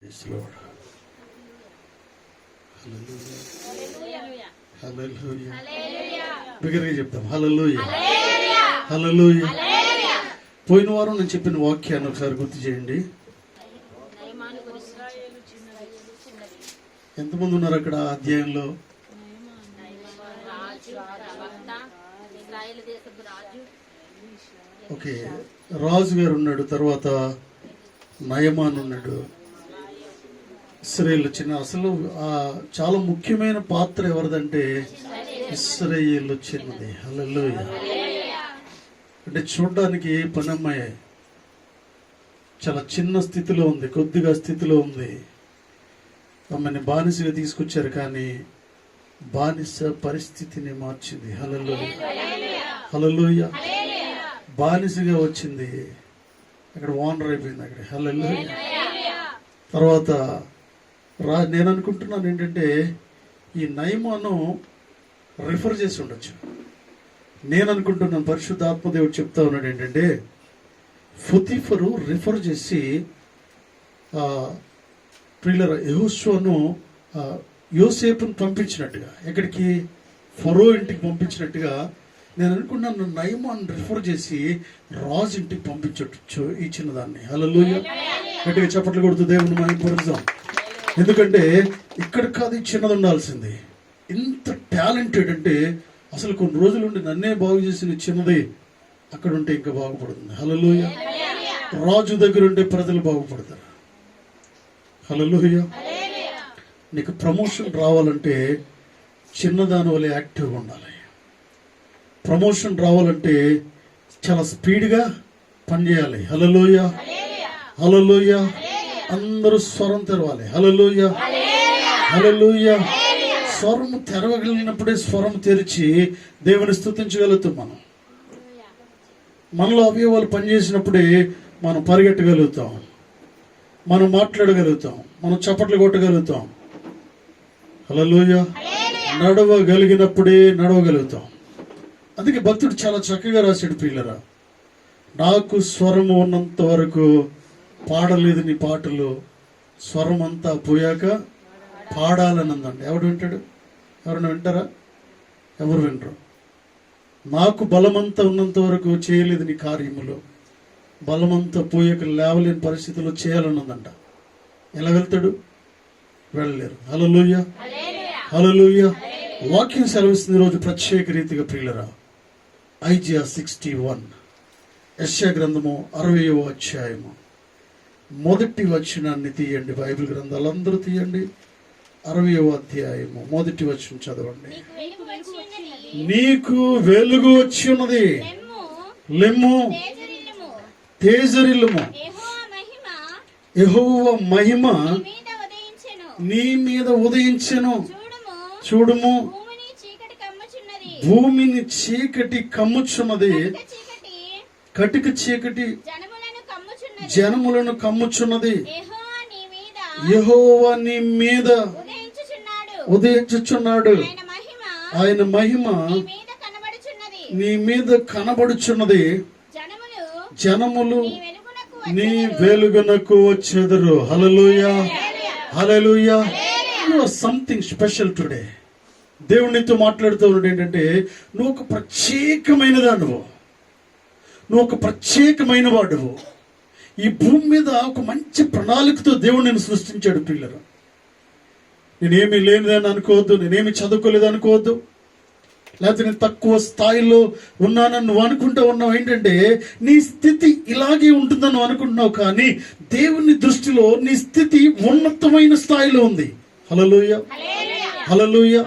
Yes, Lord. Hallelujah. Hallelujah. బిగ్గరగా చెప్తాం హల్లెలూయా. హల్లెలూయా. పోయిన వారం నేను చెప్పిన వాక్యాన్ని ఒకసారి గుర్తు చేయండి. ఎంతమంది ఉన్నారు అక్కడ అధ్యాయంలో? ఓకే, రాజు గారు ఉన్నాడు, తర్వాత నయమాన్ ఉన్నాడు, ఇశ్రాయేలు చిన్న. అసలు చాలా ముఖ్యమైన పాత్ర ఎవరిదంటే ఇశ్రాయేలు చిన్నది. హల్లెలూయా. అంటే చూడడానికి పనమ్మాయి చాలా చిన్న స్థితిలో ఉంది, కొద్దిగా స్థితిలో ఉంది. ఆమెని బానిసగా తీసుకొచ్చారు, కానీ బానిస పరిస్థితిని మార్చింది. హల్లెలూయా. హల్లెలూయా. బానిసగా వచ్చింది, అక్కడ ఓనర్ అయిపోయింది అక్కడ. హల్లెలూయా. తర్వాత నేను అనుకుంటున్నాను ఏంటంటే ఈ నయమాను రిఫర్ చేసి ఉండొచ్చు. నేను అనుకుంటున్నాను పరిశుద్ధాత్మదేవుడు చెప్తా ఉన్నాడు ఏంటంటే ఫొతీఫరు రిఫర్ చేసి ప్రియుల యెహోషువను యోసేపును పంపించినట్టుగా, ఎక్కడికి? ఫరో ఇంటికి పంపించినట్టుగా నేను అనుకున్నాను. నయమాన్ రిఫర్ చేసి రాజు ఇంటికి పంపించవచ్చు ఈ చిన్నదాన్ని. హల్లెలూయా. గట్టిగా చప్పట్లు కొడుతూ దేవుని మహిమపరుద్దాం. ఎందుకంటే ఇక్కడ కాదు ఈ చిన్నది ఉండాల్సింది. ఇంత టాలెంటెడ్ అంటే అసలు కొన్ని రోజులు ఉండి నన్నే బాగు చేసిన చిన్నది అక్కడ ఉంటే ఇంకా బాగుపడుతుంది. హల్లెలూయా. రాజు దగ్గర ఉంటే ప్రజలు బాగుపడతారు. హల్లెలూయా. నీకు ప్రమోషన్ రావాలంటే చిన్నదాని వల్ల యాక్టివ్గా ఉండాలి. ప్రమోషన్ రావాలంటే చాలా స్పీడ్గా పనిచేయాలి. హల్లెలూయా. హల్లెలూయా. అందరూ స్వరం తెరవాలి. హల్లెలూయా. హల్లెలూయా. స్వరం తెరవగలిగినప్పుడే స్వరం తెరిచి దేవుని స్తుతించగలుగుతాం. మనలో అవయవాలు పనిచేసినప్పుడే మనం పరిగెట్టగలుగుతాం, మనం మాట్లాడగలుగుతాం, మనం చప్పట్లు కొట్టగలుగుతాం. హల్లెలూయా. నడవగలిగినప్పుడే నడవగలుగుతాం. అందుకే భక్తుడు చాలా చక్కగా రాశాడు, ప్రియులరా, నాకు స్వరము ఉన్నంత వరకు పాడలేదు నీ పాటలు, స్వరం అంతా పోయాక పాడాలని అందండి. ఎవడు వింటాడు? ఎవరైనా వింటారా? ఎవరు వినరు. నాకు బలమంతా ఉన్నంత వరకు చేయలేదు నీ కార్యములు, బలమంతా పోయాక లేవలేని పరిస్థితుల్లో చేయాలన్నదంట. ఎలా వెళ్తాడు? వెళ్ళలేరు. హల్లెలూయా. హల్లెలూయా. వాక్యం సెలవిస్తుంది రోజు ప్రత్యేక రీతిగా, ప్రియులరా, ఐజియా 61, యెషయా గ్రంథము 60వ అధ్యాయము మొదటి వచనాన్ని తీయండి. బైబిల్ గ్రంథాలు అందరూ తీయండి. 60వ అధ్యాయము మొదటి వచనం చదవండి. నీకు వెలుగు వచ్చి ఉన్నది, లెమ్ము, తేజరిల్లుము, యెహోవా మహిమ నీ మీద ఉదయించెను. చూడుము, భూమిని చీకటి కమ్ముచున్నది, కటిక చీకటి జనములను కమ్ముచున్నది. యెహోవా నీ మీద ఉదయించుచున్నాడు, ఆయన మహిమ నీ మీద కనబడుచున్నది, జనములు నీ వెలుగునకు వచ్చెదరు. Hallelujah. Hallelujah. Something special today. దేవునితో మాట్లాడుతూ ఉన్నాడు ఏంటంటే నువ్వు ఒక ప్రత్యేకమైన దానివు, నువ్వు ఒక ప్రత్యేకమైన వాడువు. ఈ భూమి మీద ఒక మంచి ప్రణాళికతో దేవుడు నేను సృష్టించాడు. పిల్లలు, నేనేమి లేనిదని అనుకోవద్దు, నేనేమి చదువుకోలేదు అనుకోవద్దు, లేకపోతే నేను తక్కువ స్థాయిలో ఉన్నానని నువ్వు అనుకుంటూ ఉన్నావు. ఏంటంటే నీ స్థితి ఇలాగే ఉంటుందని నువ్వు అనుకుంటున్నావు, కానీ దేవుని దృష్టిలో నీ స్థితి ఉన్నతమైన స్థాయిలో ఉంది. హల్లెలూయా. హల్లెలూయా.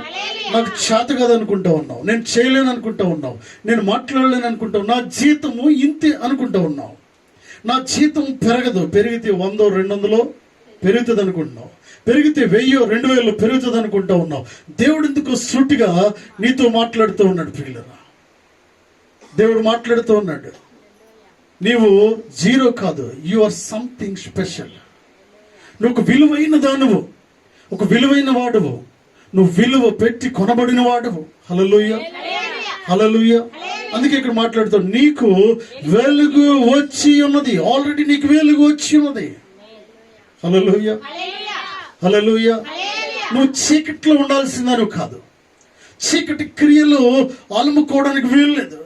నాకు చేత కాదు అనుకుంటా ఉన్నావు, నేను చేయలేను అనుకుంటా ఉన్నావు, నేను మాట్లాడలేను అనుకుంటావు, నా జీతము ఇంతే అనుకుంటా ఉన్నావు, నా జీతం పెరగదు, పెరిగితే 100 200 పెరుగుతుంది అనుకుంటున్నావు, పెరిగితే 1000 2000 పెరుగుతుంది అనుకుంటా ఉన్నావు. దేవుడు ఎందుకు సూటిగా నీతో మాట్లాడుతూ ఉన్నాడు. ప్రియులరా, దేవుడు మాట్లాడుతూ ఉన్నాడు, నీవు జీరో కాదు, యు ఆర్ సంథింగ్ స్పెషల్. నువ్వు ఒక విలువైన దానువు, ఒక విలువైన వాడువు, నువ్వు విలువ పెట్టి కొనబడిన వాడువు. హల్లెలూయా. హల్లెలూయా. అందుకే ఇక్కడ మాట్లాడుతాడు, నీకు వెలుగు వచ్చి ఉన్నది. ఆల్రెడీ నీకు వెలుగు వచ్చి ఉన్నది. హల్లెలూయా, హల్లెలూయా. నువ్వు చీకట్లో ఉండాల్సిందని కాదు, చీకటి క్రియలు అలుముకోవడానికి వీల్లేదు,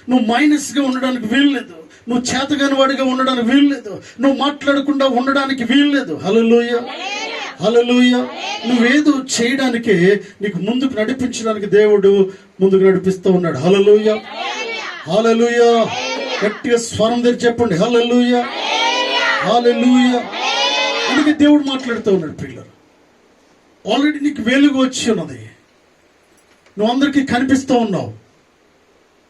నువ్వు మైనస్ గా ఉండడానికి వీల్లేదు, నువ్వు చేతగాని వాడిగా ఉండడానికి వీల్లేదు, నువ్వు మాట్లాడకుండా ఉండడానికి వీల్లేదు. హల్లెలూయా, హల్లెలూయా. నువ్వేదో చేయడానికే నీకు ముందుకు నడిపించడానికి దేవుడు ముందుకు నడిపిస్తూ ఉన్నాడు. హల్లెలూయా, హల్లెలూయా. గట్టిగా స్వరం తెచ్చి చెప్పండి హల్లెలూయా, హల్లెలూయా. అందుకే దేవుడు మాట్లాడుతూ ఉన్నాడు. పిల్లలు, ఆల్రెడీ నీకు వెలుగు వచ్చి ఉన్నది, నువ్వు అందరికీ కనిపిస్తూ ఉన్నావు.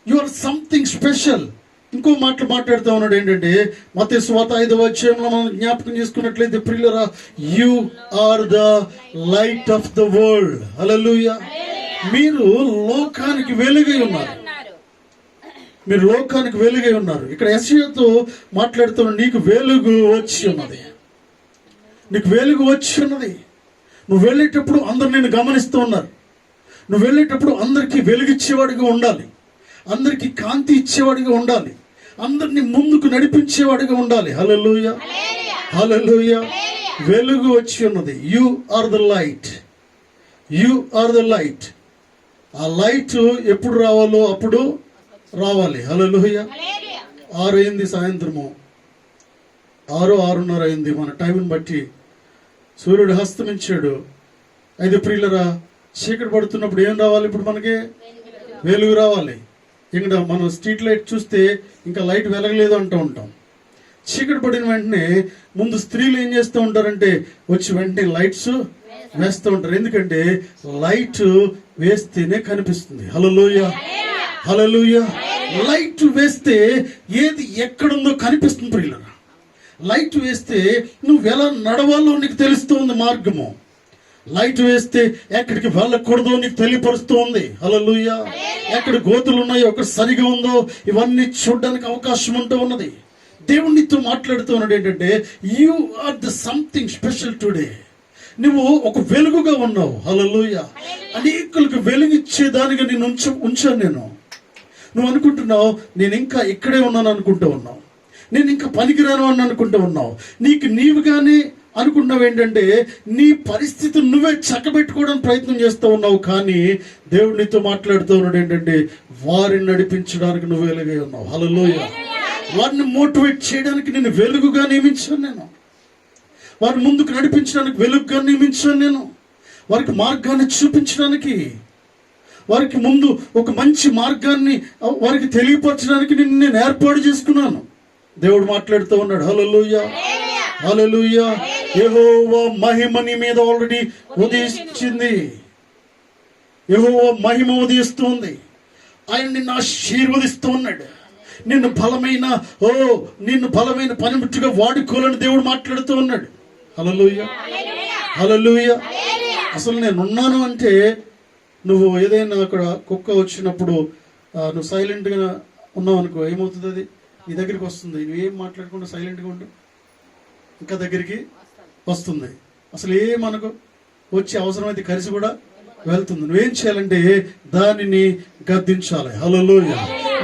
You are something special. ఇంకో మాటలు మాట్లాడుతూ ఉన్నాడు ఏంటంటే, మత్తయి సువార్త 5వ అధ్యాయంలో మనం జ్ఞాపకం చేసుకున్నట్లయితే ప్రియులరా, you are the light of the world. Hallelujah. మీరు లోకానికి వెలుగై ఉన్నారు, మీరు లోకానికి వెలుగై ఉన్నారు. ఇక్కడ యెషయాతో మాట్లాడుతున్న నీకు వెలుగు వచ్చి ఉన్నది, నీకు వెలుగు వచ్చి ఉన్నది. నువ్వు వెళ్ళేటప్పుడు అందరు నిన్ను గమనిస్తూ ఉన్నారు. నువ్వు వెళ్ళేటప్పుడు అందరికీ వెలుగిచ్చేవాడిగా ఉండాలి, అందరికీ కాంతి ఇచ్చేవాడిగా ఉండాలి, అందరినీ ముందుకు నడిపించేవాడిగా ఉండాలి. హల్లెలూయా, హల్లెలూయా. వెలుగు వచ్చి ఉన్నది. You are the light, you are the light. ఆ లైట్ ఎప్పుడు రావాలో అప్పుడు రావాలి. హల్లెలూయా. 6 అయింది, సాయంత్రము 6:30 అయింది. మన టైంని బట్టి సూర్యుడు హస్తమించాడు. అయితే ప్రియులరా, చీకటి పడుతున్నప్పుడు ఏం రావాలి? ఇప్పుడు మనకి వెలుగు రావాలి. ఇక్కడ మనం స్ట్రీట్ లైట్ చూస్తే ఇంకా లైట్ వెలగలేదు అంటూ ఉంటాం. చీకటి పడిన వెంటనే ముందు స్త్రీలు ఏం చేస్తూ ఉంటారంటే వచ్చి వెంటనే లైట్స్ వేస్తూ ఉంటారు. ఎందుకంటే లైట్ వేస్తేనే కనిపిస్తుంది. హల్లెలూయా, హల్లెలూయా. లైట్ వేస్తే ఏది ఎక్కడుందో కనిపిస్తుంది ప్రియులరా. లైట్ వేస్తే నువ్వు ఎలా నడవాలో నీకు తెలుస్తుంది మార్గము. లైట్ వేస్తే ఎక్కడికి వెళ్ళకూడదో నీకు తెలియపరుస్తూ ఉంది. హల్లెలూయా. ఎక్కడ గోతులు ఉన్నాయో, ఎక్కడ సరిగా ఉందో ఇవన్నీ చూడడానికి అవకాశం ఉంటూ ఉన్నది. దేవునితో మాట్లాడుతూ ఉన్నాడు ఏంటంటే, you are the something special today. నువ్వు ఒక వెలుగుగా ఉన్నావు. హల్లెలూయా. అనేకులకు వెలుగిచ్చేదానిగా నేను ఉంచాను నేను. నువ్వు అనుకుంటున్నావు నేను ఇంకా ఇక్కడే ఉన్నాను అనుకుంటూ ఉన్నావు, నేను ఇంకా పనికిరాను అని అనుకుంటూ ఉన్నావు. నీకు నీవుగానే అనుకున్నావు ఏంటంటే నీ పరిస్థితి నువ్వే చక్కబెట్టుకోవడానికి ప్రయత్నం చేస్తూ ఉన్నావు. కానీ దేవుడు నీతో మాట్లాడుతూ ఉన్నాడు ఏంటంటే, వారిని నడిపించడానికి నువ్వు వెలుగై ఉన్నావు. హల్లెలూయా. వారిని మోటివేట్ చేయడానికి నేను వెలుగుగా నియమించాను నేను, వారిని ముందుకు నడిపించడానికి వెలుగుగా నియమించాను నేను, వారికి మార్గాన్ని చూపించడానికి, వారికి ముందు ఒక మంచి మార్గాన్ని వారికి తెలియపరచడానికి నేను ఏర్పాటు చేసుకున్నాను. దేవుడు మాట్లాడుతూ ఉన్నాడు. హల్లెలూయా, హల్లెలూయా. యెహోవా మహిమ నీ మీద ఆల్రెడీ ఉదయించింది. యెహోవా మహిమ ఉదయిస్తుంది. ఆయన నిన్ను ఆశీర్వదిస్తూ ఉన్నాడు. నిన్ను బలమైన పనిముట్టుగా వాడుకోవాలని దేవుడు మాట్లాడుతూ ఉన్నాడు. హల్లెలూయా, హల్లెలూయా. అసలు నేను ఉన్నాను అంటే, నువ్వు ఏదైనా అక్కడ కుక్క వచ్చినప్పుడు నువ్వు సైలెంట్గా ఉన్నావు అనుకో, ఏమవుతుంది? అది నీ దగ్గరికి వస్తుంది. నువ్వేం మాట్లాడకుండా సైలెంట్గా ఉండు, ఇంకా దగ్గరికి వస్తుంది. అసలు ఏమనకు, వచ్చి అవసరమైతే కలిసి కూడా వెళ్తుంది. నువ్వేం చేయాలంటే దానిని గద్దించాలి. హల్లెలూయా.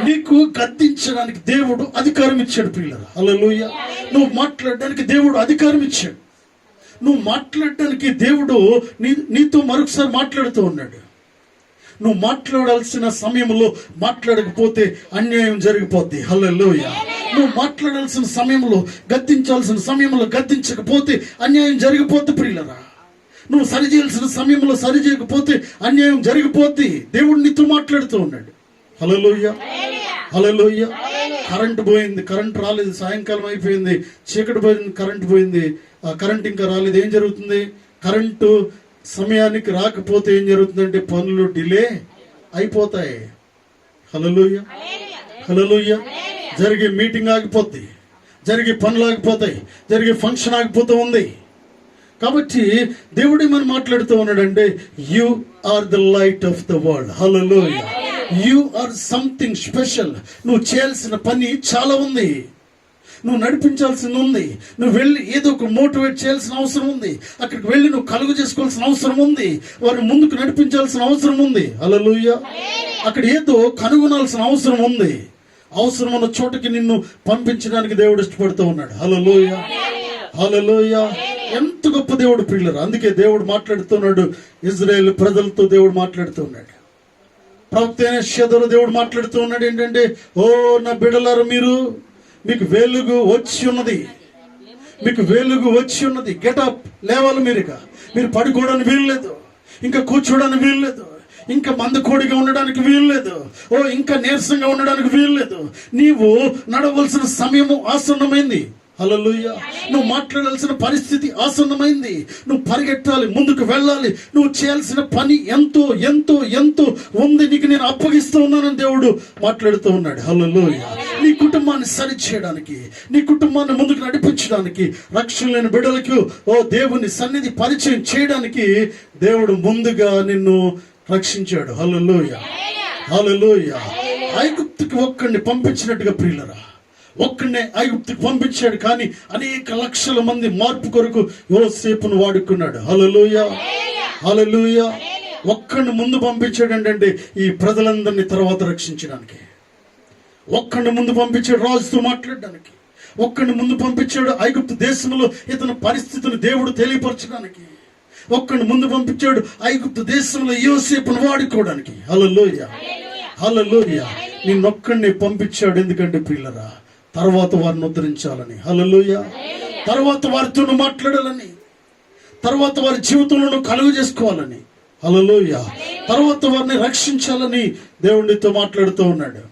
నీకు గద్దించడానికి దేవుడు అధికారం ఇచ్చాడు ప్రియులారా. హల్లెలూయా. నువ్వు మాట్లాడడానికి దేవుడు అధికారం ఇచ్చాడు. నువ్వు మాట్లాడడానికి దేవుడు నీతో మరొకసారి మాట్లాడుతూ ఉన్నాడు. నువ్వు మాట్లాడాల్సిన సమయంలో మాట్లాడకపోతే అన్యాయం జరిగిపోద్ది. హల్లెలూయా. నువ్వు మాట్లాడాల్సిన సమయంలో, గద్దించాల్సిన సమయంలో గద్దించకపోతే అన్యాయం జరిగిపోద్ది ప్రియులరా. నువ్వు సరిచేయాల్సిన సమయంలో సరిచేయకపోతే అన్యాయం జరిగిపోద్ది. దేవుడు నీతో మాట్లాడుతూ ఉన్నాడు. హల్లెలూయా, హల్లెలూయా. కరెంటు పోయింది, కరెంట్ రాలేదు, సాయంకాలం అయిపోయింది, చీకటి పోయింది, కరెంట్ పోయింది, ఆ కరెంట్ ఇంకా రాలేదు. ఏం జరుగుతుంది? కరెంటు సమయానికి రాకపోతే ఏం జరుగుతుందంటే పనులు డిలే అయిపోతాయి. హల్లెలూయా, హల్లెలూయా. జరిగే మీటింగ్ ఆగిపోద్ది, జరిగే పనులు ఆగిపోతాయి, జరిగే ఫంక్షన్ ఆగిపోతూ ఉంది. కాబట్టి దేవుడే మనం మాట్లాడుతూ ఉన్నాడంటే, you are the light of the world. Hallelujah. You are something special. నువ్వు చేయాల్సిన పని చాలా ఉంది, నువ్వు నడిపించాల్సింది ఉంది, నువ్వు వెళ్ళి ఏదో ఒక మోటివేట్ చేయాల్సిన అవసరం ఉంది, అక్కడికి వెళ్ళి నువ్వు కలుగు చేసుకోవాల్సిన అవసరం ఉంది, వారిని ముందుకు నడిపించాల్సిన అవసరం ఉంది. హల్లెలూయా. అక్కడ ఏదో కనుగొనాల్సిన అవసరం ఉంది. అవసరం ఉన్న చోటకి నిన్ను పంపించడానికి దేవుడు ఇష్టపడుతూ ఉన్నాడు. హల్లెలూయా, హల్లెలూయా. ఎంత గొప్ప దేవుడు పిల్లలు. అందుకే దేవుడు మాట్లాడుతున్నాడు, ఇజ్రాయేల్ ప్రజలతో దేవుడు మాట్లాడుతున్నాడు. ప్రవక్త అయిన యెషయా దేవుడు మాట్లాడుతూ ఉన్నాడు ఏంటంటే, ఓ నా బిడ్డలారా, మీకు వెలుగు వచ్చి ఉన్నది, మీకు వెలుగు వచ్చి ఉన్నది. గెటప్, లేవాలి. మీరు పడుకోవడానికి వీల్లేదు, ఇంకా కూర్చోడానికి వీల్లేదు, ఇంకా మందకోడిగా ఉండడానికి వీల్లేదు, ఇంకా నీరసంగా ఉండడానికి వీల్లేదు. నీవు నడవలసిన సమయము ఆసన్నమైంది. హల్లెలూయా. నువ్వు మాట్లాడాల్సిన పరిస్థితి ఆసన్నమైంది. నువ్వు పరిగెట్టాలి, ముందుకు వెళ్ళాలి. నువ్వు చేయాల్సిన పని ఎంతో ఎంతో ఎంతో ఉంది. నీకు నేను అప్పగిస్తూ ఉన్నానని దేవుడు మాట్లాడుతూ ఉన్నాడు. హల్లెలూయా. నీ కుటుంబాన్ని సరి చేయడానికి, నీ కుటుంబాన్ని ముందుకు నడిపించడానికి, రక్షణ లేని బిడ్డలకు దేవుని సన్నిధి పరిచయం చేయడానికి దేవుడు ముందుగా నిన్ను రక్షించాడు. హల్లెలూయా. హల్లెలూయా. ఐగుప్తుకి ఒక్కడిని పంపించినట్టుగా ప్రియులరా, ఒక్కడనే ఐగుప్తుకి పంపించాడు, కానీ అనేక లక్షల మంది మార్పు కొరకు యోసేపును వాడుకున్నాడు. హల్లెలూయా. హల్లెలూయా. ఒక్కడిని ముందు పంపించాడు ఏంటంటే ఈ ప్రజలందరినీ తర్వాత రక్షించడానికి. ఒక్కడిని ముందు పంపించాడు రాజుతో మాట్లాడడానికి. ఒక్కడిని ముందు పంపించాడు ఐగుప్తు దేశంలో ఇతని పరిస్థితిని దేవుడు తెలియపరచడానికి. ఒక్కడిని ముందు పంపించాడు ఐగుప్తు దేశంలో యోసేపును వాడుకోవడానికి. హల్లెలూయా. హల్లెలూయా. నిన్నొక్కడిని పంపించాడు. ఎందుకంటే పిల్లరా, తర్వాత వారిని ఉద్ధరించాలని. హల్లెలూయా. తర్వాత వారితో మాట్లాడాలని, తర్వాత వారి జీవితంలో కలుగు చేసుకోవాలని. హల్లెలూయా. తర్వాత వారిని రక్షించాలని దేవుడితో మాట్లాడుతూ ఉన్నాడు.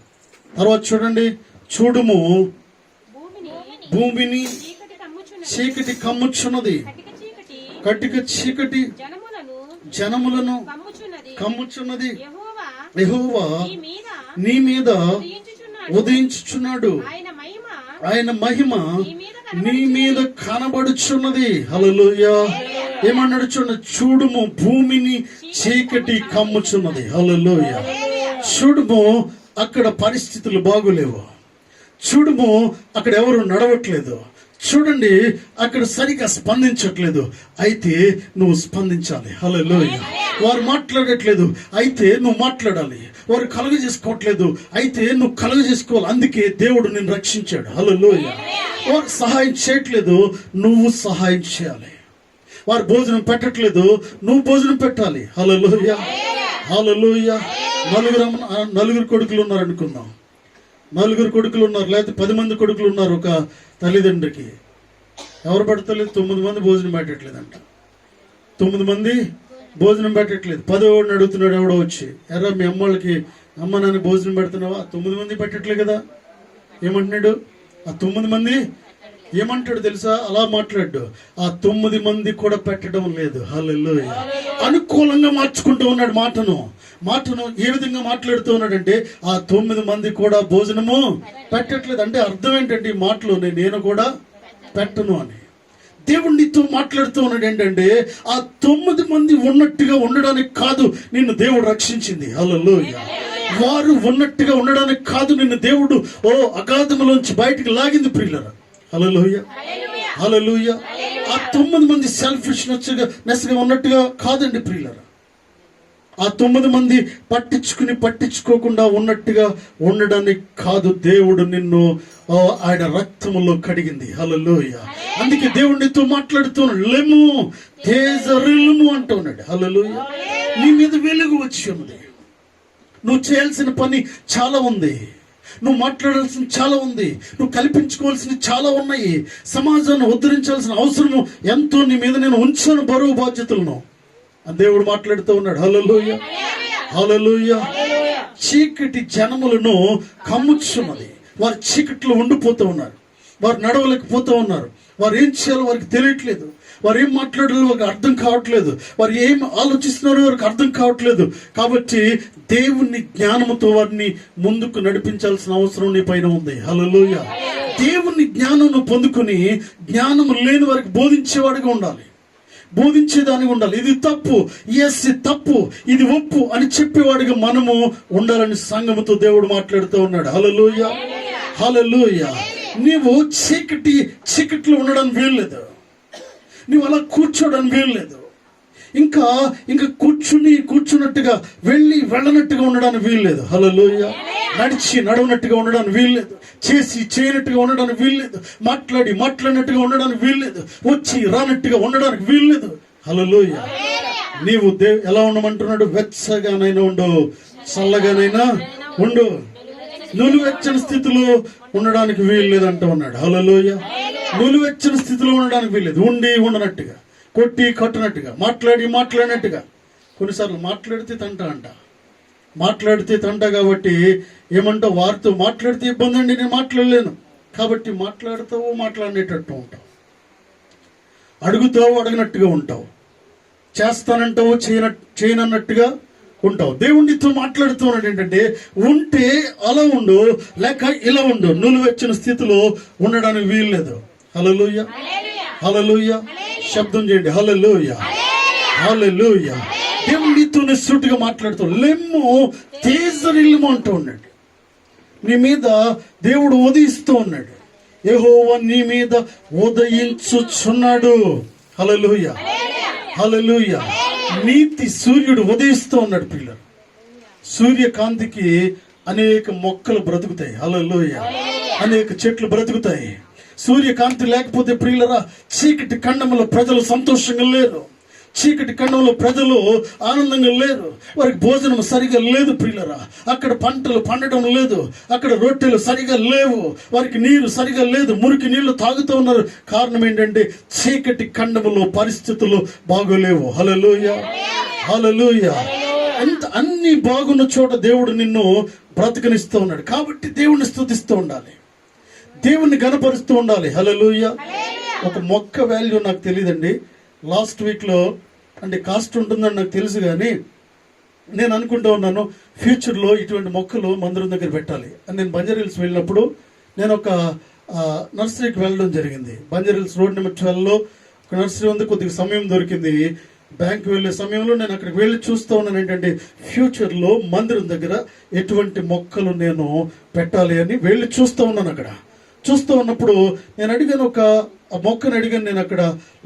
తర్వాత చూడండి, చూడుము భూమిని చీకటి కమ్ముచున్నది, కటిక చీకటి జనములను కమ్ముచున్నది. యెహోవా నీ మీద ఉదయించుచున్నాడు, ఆయన మహిమ నీ మీద కనబడుచున్నది. హల్లెలూయా. ఏమన్నాడు చూడండి, చూడుము భూమిని చీకటి కమ్ముచున్నది. హల్లెలూయా. చూడుము అక్కడ పరిస్థితులు బాగులేవు. చూడుము అక్కడ ఎవరు నడవట్లేదు. చూడండి అక్కడ సరిగా స్పందించట్లేదు. అయితే నువ్వు స్పందించాలి. హల్లెలూయా. వారు మాట్లాడట్లేదు, అయితే నువ్వు మాట్లాడాలి. వారు కలుగ చేసుకోవట్లేదు, అయితే నువ్వు కలుగ చేసుకోవాలి. అందుకే దేవుడు నిన్ను రక్షించాడు. హల్లెలూయా. వారు సహాయం చేయట్లేదు, నువ్వు సహాయం చేయాలి. వారు భోజనం పెట్టట్లేదు, నువ్వు భోజనం పెట్టాలి. హల్లెలూయా. హల్లెలూయా. నలుగురు కొడుకులు ఉన్నారు అనుకుందాం. నలుగురు కొడుకులు ఉన్నారు, లేకపోతే 10 మంది కొడుకులు ఉన్నారు ఒక తల్లిదండ్రికి. ఎవరు పెడతలేదు? 9 మంది భోజనం పెట్టట్లేదంట. 9 మంది భోజనం పెట్టట్లేదు. 10వాడిని అడుగుతున్నాడు ఎవడో వచ్చి, ఎర్ర మీ అమ్మోళ్ళకి, అమ్మ నాన్న భోజనం పెడుతున్నావా? 9 మంది పెట్టట్లే కదా. ఏమంటున్నాడు? ఆ 9 మంది ఏమంటాడు తెలుసా? అలా మాట్లాడు. ఆ 9 మంది కూడా పెట్టడం లేదు. హల్లెలూయా. అనుకూలంగా మార్చుకుంటూ ఉన్నాడు మాటను ఏ విధంగా మాట్లాడుతూ ఉన్నాడంటే, ఆ 9 మంది కూడా భోజనము పెట్టట్లేదు. అంటే అర్థం ఏంటంటే ఈ మాటలో, నేను కూడా పెట్టను అని దేవుడు నీతో మాట్లాడుతూ ఉన్నాడు. ఏంటంటే ఆ 9 మంది ఉన్నట్టుగా ఉండడానికి కాదు నిన్ను దేవుడు రక్షించింది. హల్లెలూయా. వారు ఉన్నట్టుగా ఉండడానికి కాదు నిన్ను దేవుడు అగాధములోంచి బయటికి లాగింది ప్రియులారా. హల్లెలూయా. హల్లెలూయా. ఆ 9 మంది సెల్ఫిష్నెస్ గా ఉన్నట్టుగా కాదండి ప్రియులారా. ఆ 9 మంది పట్టించుకోకుండా ఉన్నట్టుగా ఉండడానికి కాదు దేవుడు నిన్ను ఆయన రక్తములో కడిగింది. హల్లెలూయా. అందుకే దేవుడు నీతో మాట్లాడుతున్నాడు. లెము తేజరిల్ము అంటున్నాడు. హల్లెలూయా. నీ మీద వెలుగు వచ్చి ఉంది. నువ్వు చేయాల్సిన పని చాలా ఉంది, నువ్వు మాట్లాడాల్సిన చాలా ఉంది, నువ్వు కల్పించుకోవాల్సిన చాలా ఉన్నాయి. సమాజాన్ని ఉద్ధరించాల్సిన అవసరము ఎంతో నీ మీద నేను ఉంచాను, బరువు బాధ్యతలను. దేవుడు మాట్లాడుతూ ఉన్నాడు. హల్లెలూయా. హల్లెలూయా. చీకటి జనములను కమ్ముచున్నది. వారు చీకట్లో ఉండిపోతూ ఉన్నారు, వారు నడవలేకపోతూ ఉన్నారు. వారు ఏం చేయాలో వారికి తెలియట్లేదు, వారు ఏం మాట్లాడాలో వారికి అర్థం కావట్లేదు, వారు ఏం ఆలోచిస్తున్నారో వారికి అర్థం కావట్లేదు. కాబట్టి దేవుని జ్ఞానముతో వారిని ముందుకు నడిపించాల్సిన అవసరం నీ పైన ఉంది. హల్లెలూయా. దేవుని జ్ఞానం పొందుకుని జ్ఞానము లేని వారికి బోధించేవాడిగా ఉండాలి, బోధించేదానికి ఉండాలి. ఇది తప్పు, ఇది తప్పు, ఇది ఒప్పు అని చెప్పేవాడిగా మనము ఉండాలని సంఘముతో దేవుడు మాట్లాడుతూ ఉన్నాడు. హల్లెలూయా. హల్లెలూయా. నీవు చీకట్లో ఉండడానికి వీల్లేదు, నువ్వు అలా కూర్చోడానికి వీల్లేదు, ఇంకా కూర్చున్నట్టుగా వెళ్ళినట్టుగా ఉండడానికి వీల్లేదు. హల్లెలూయా. నడవనట్టుగా ఉండడానికి వీల్లేదు. చేసి చేయనట్టుగా ఉండడానికి వీల్లేదు, మాట్లాడినట్టుగా ఉండడానికి వీల్లేదు, వచ్చి రానట్టుగా ఉండడానికి వీల్లేదు. హల్లెలూయా. నీవు ఎలా ఉండమంటున్నాడు? వెచ్చగానైనా ఉండు, చల్లగానైనా ఉండు. నులువెచ్చని స్థితిలో ఉండడానికి వీల్లేదు అంటూ ఉన్నాడు. హల్లెలూయా. నులువెచ్చని స్థితిలో ఉండడానికి వీల్లేదు. ఉండి ఉండనట్టుగా, కొట్టి కట్టునట్టుగా, మాట్లాడినట్టుగా. కొన్నిసార్లు మాట్లాడితే తంట కాబట్టి ఏమంటావు? వారితో మాట్లాడితే ఇబ్బంది అండి, నేను మాట్లాడలేను కాబట్టి మాట్లాడినట్టు ఉంటావు, అడుగుతావు అడగనట్టుగా ఉంటావు, చేస్తానంటావు చేయనన్నట్టుగా ఉంటావు. దేవుడితో మాట్లాడుతూ ఉన్నాడు ఏంటంటే, ఉంటే అలా ఉండు, లేక ఇలా ఉండు. నులువెచ్చని స్థితిలో ఉండడానికి వీల్లేదు. హల్లెలూయా, హల్లెలూయా. శబ్దం చేయండి, హల్లెలూయా, హల్లెలూయా. దేవుడు నీతోనే సూటిగా మాట్లాడుతూ, లెమ్ము తేజరిల్లుము అంటూ ఉన్నాడు. నీ మీద దేవుడు ఉదయిస్తూ ఉన్నాడు. యెహోవా నీ మీద ఉదయించుచున్నాడు. హల్లెలూయా, హల్లెలూయా. నీతి సూర్యుడు ఉదయిస్తూ ఉన్నాడు. పిల్లలు, సూర్యకాంతికి అనేక మొక్కలు బ్రతుకుతాయి. హల్లెలూయా. అనేక చెట్లు బ్రతుకుతాయి. సూర్యకాంతి లేకపోతే ప్రియులరా, చీకటి ఖండంలో ప్రజలు సంతోషంగా లేరు, చీకటి ఖండంలో ప్రజలు ఆనందంగా లేరు. వారికి భోజనం సరిగా లేదు ప్రియులరా, అక్కడ పంటలు పండడం లేదు, అక్కడ రొట్టెలు సరిగా లేవు, వారికి నీరు సరిగా లేదు, మురికి నీళ్లు తాగుతూ ఉన్నారు. కారణం ఏంటంటే చీకటి ఖండములో పరిస్థితులు బాగోలేవు. హల్లెలూయా, హల్లెలూయా. అన్ని బాగున్న చోట దేవుడు నిన్ను బ్రతకనిస్తూ ఉన్నాడు. కాబట్టి దేవుణ్ణి స్తుతిస్తూ ఉండాలి, దేవుణ్ణి గణపరుస్తూ ఉండాలి. హల్లెలూయా. ఒక మొక్క వాల్యూ నాకు తెలియదండి. లాస్ట్ వీక్లో అంటే కాస్ట్ ఉంటుందని నాకు తెలుసు, కానీ నేను అనుకుంటూ ఉన్నాను ఫ్యూచర్లో ఇటువంటి మొక్కలు మందిరం దగ్గర పెట్టాలి అని. నేను బంజారాహిల్స్ వెళ్ళినప్పుడు నేను ఒక నర్సరీకి వెళ్ళడం జరిగింది. బంజారాహిల్స్ రోడ్ నెంబర్ 12లో ఒక నర్సరీ ఉంది. కొద్దిగా సమయం దొరికింది, బ్యాంక్ వెళ్ళే సమయంలో నేను అక్కడికి వెళ్ళి చూస్తూ ఉన్నాను ఏంటంటే, ఫ్యూచర్లో మందిరం దగ్గర ఎటువంటి మొక్కలు నేను పెట్టాలి అని వెళ్ళి చూస్తూ ఉన్నాను. అక్కడ చూస్తూ ఉన్నప్పుడు నేను అడిగాను, ఆ మొక్కను అడిగాను నేను అక్కడ.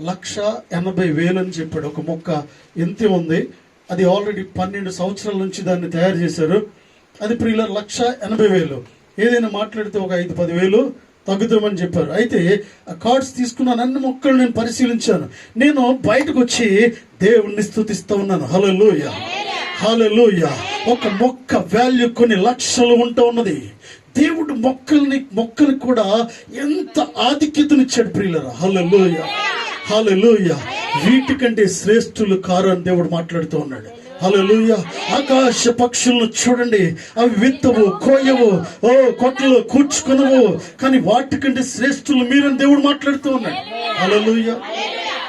1,80,000 అని చెప్పాడు. ఒక మొక్క ఎంతే ఉంది, అది ఆల్రెడీ 12 సంవత్సరాల నుంచి దాన్ని తయారు చేశారు. అది ప్రియుల 1,80,000. ఏదైనా మాట్లాడితే ఒక 5-10,000 తగ్గుతామని చెప్పారు. అయితే ఆ కార్డ్స్ తీసుకున్నాను, అన్ని మొక్కలు నేను పరిశీలించాను. నేను బయటకు వచ్చి దేవుణ్ణి స్తుతిస్తూ ఉన్నాను. హల్లెలూయా, హల్లెలూయా. ఒక మొక్క వాల్యూ కొన్ని లక్షలు ఉంటూ ఉన్నది. దేవుడు మొక్కల్ని కూడా ఎంత ఆధిక్యతనిచ్చాడు ప్రియులరా. హల్లెలూయా, హల్లెలూయా. వీటికంటే శ్రేష్ఠులు కారు అని దేవుడు మాట్లాడుతూ ఉన్నాడు. హల్లెలూయా. ఆకాశ పక్షులను చూడండి, అవి విత్తవు, కోయవు, కొట్టలు కూర్చుకునవు, కానీ వాటికంటే శ్రేష్ఠులు మీరని దేవుడు మాట్లాడుతూ ఉన్నాడు. హల్లెలూయా,